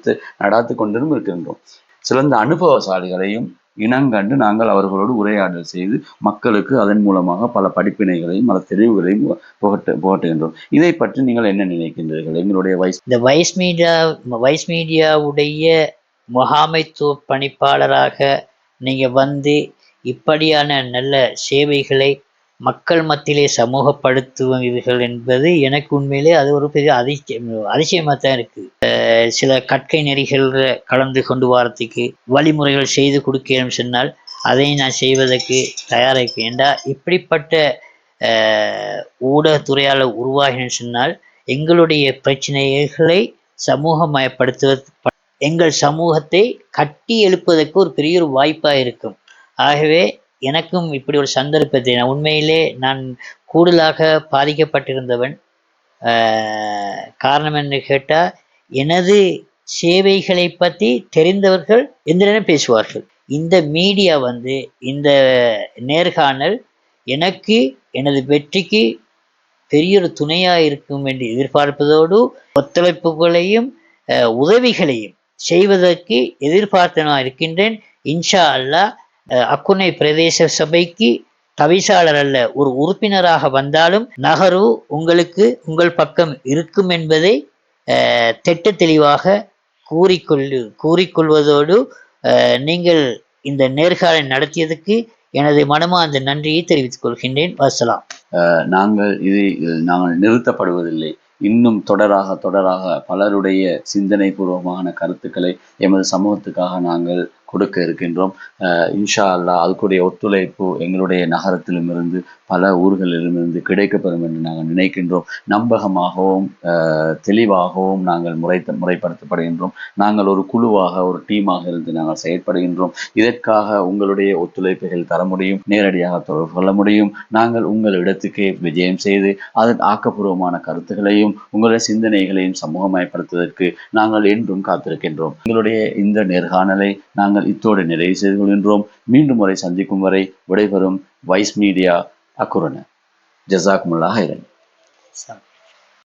நடாத்து கொண்டும் இருக்கின்றோம். சிறந்த அனுபவசாலிகளையும் இனங்கண்டு நாங்கள் அவர்களோடு உரையாடல் செய்து மக்களுக்கு அதன் மூலமாக பல படிப்பினைகளையும் பல தெரிவுகளையும் புகட்டுகின்றோம். இதை பற்றி நீங்கள் என்ன நினைக்கின்றீர்கள்? எங்களுடைய வைஸ் மீடியாவுடைய முகாமைத்துவ பணிப்பாளராக நீங்க வந்து இப்படியான நல்ல சேவைகளை மக்கள் மத்தியிலே சமூகப்படுத்துவீர்கள் என்பது எனக்கு உண்மையிலே அது ஒரு பெரிய அதிசயமாக தான் இருக்குது. சில கற்கை நெறிகள் கலந்து கொண்டு வரத்துக்கு வழிமுறைகள் செய்து கொடுக்கணும் சொன்னால் அதை நான் செய்வதற்கு தயாராக ஏண்டா இப்படிப்பட்ட ஊடகத்துறையால் உருவாகினு சொன்னால் எங்களுடைய பிரச்சனைகளை சமூகமயப்படுத்துவது எங்கள் சமூகத்தை கட்டி எழுப்பதற்கு ஒரு பெரிய ஒரு வாய்ப்பாக இருக்கும். ஆகவே எனக்கும் இப்படி ஒரு சந்தர்ப்பத்தை உண்மையிலே நான் கூடுதலாக பாதிக்கப்பட்டிருந்தவன். காரணம் என்று கேட்டால் எனது சேவைகளை பற்றி தெரிந்தவர்கள் எந்த நேரம் பேசுவார்கள். இந்த மீடியா இந்த நேர்காணல் எனக்கு எனது வெற்றிக்கு பெரிய ஒரு துணையாக இருக்கும் என்று எதிர்பார்ப்பதோடு ஒத்துழைப்புகளையும் உதவிகளையும் செய்வதற்கு எதிர்பார்த்தனா இருக்கின்றேன். இன்ஷா அல்லாஹ் அக்குனை பிரதேச சபைக்கு தவிசாளர் அல்ல ஒரு உறுப்பினராக வந்தாலும் நகரு உங்களுக்கு உங்கள் பக்கம் இருக்கும் என்பதை திட்ட தெளிவாக கூறிக்கொள்வதோடு நீங்கள் இந்த நேர்காணல் நடத்தியதுக்கு எனது மனமார்ந்த நன்றியை தெரிவித்துக் கொள்கின்றேன். வஸ்ஸலாம். நாங்கள் நிறுத்தப்படுவதில்லை. இன்னும் தொடராக பலருடைய சிந்தனை பூர்வமான கருத்துக்களை எமது சமூகத்துக்காக நாங்கள் கொடுக்க இருக்கின்றோம். இன்ஷா அல்லாஹ் அதுக்குடைய ஒத்துழைப்பு எங்களுடைய நகரத்திலும் இருந்து பல ஊர்களிலிருந்து கிடைக்கப்பெறும் என்று நாங்கள் நினைக்கின்றோம். நம்பகமாகவும் தெளிவாகவும் நாங்கள் முறைப்படுத்தப்படுகின்றோம். நாங்கள் ஒரு குழுவாக ஒரு டீமாக இருந்து நாங்கள் செயற்படுகின்றோம். இதற்காக உங்களுடைய ஒத்துழைப்புகள் தர முடியும், நேரடியாக தொடர்பு கொள்ள முடியும். நாங்கள் உங்கள் இடத்துக்கே விஜயம் செய்து அதன் ஆக்கப்பூர்வமான கருத்துக்களையும் உங்களுடைய சிந்தனைகளையும் சமூகமயப்படுத்துவதற்கு நாங்கள் என்றும் காத்திருக்கின்றோம். எங்களுடைய இந்த நேர்காணலை நாங்கள் இத்தோடு நிறைவு செய்து கொள்கின்றோம். மீண்டும் முறை சந்திக்கும் வரை விடைபெறும் வைஸ் மீடியா அக்குரண. ஜஸாக்குமுல்லாஹ் ஹைரன்.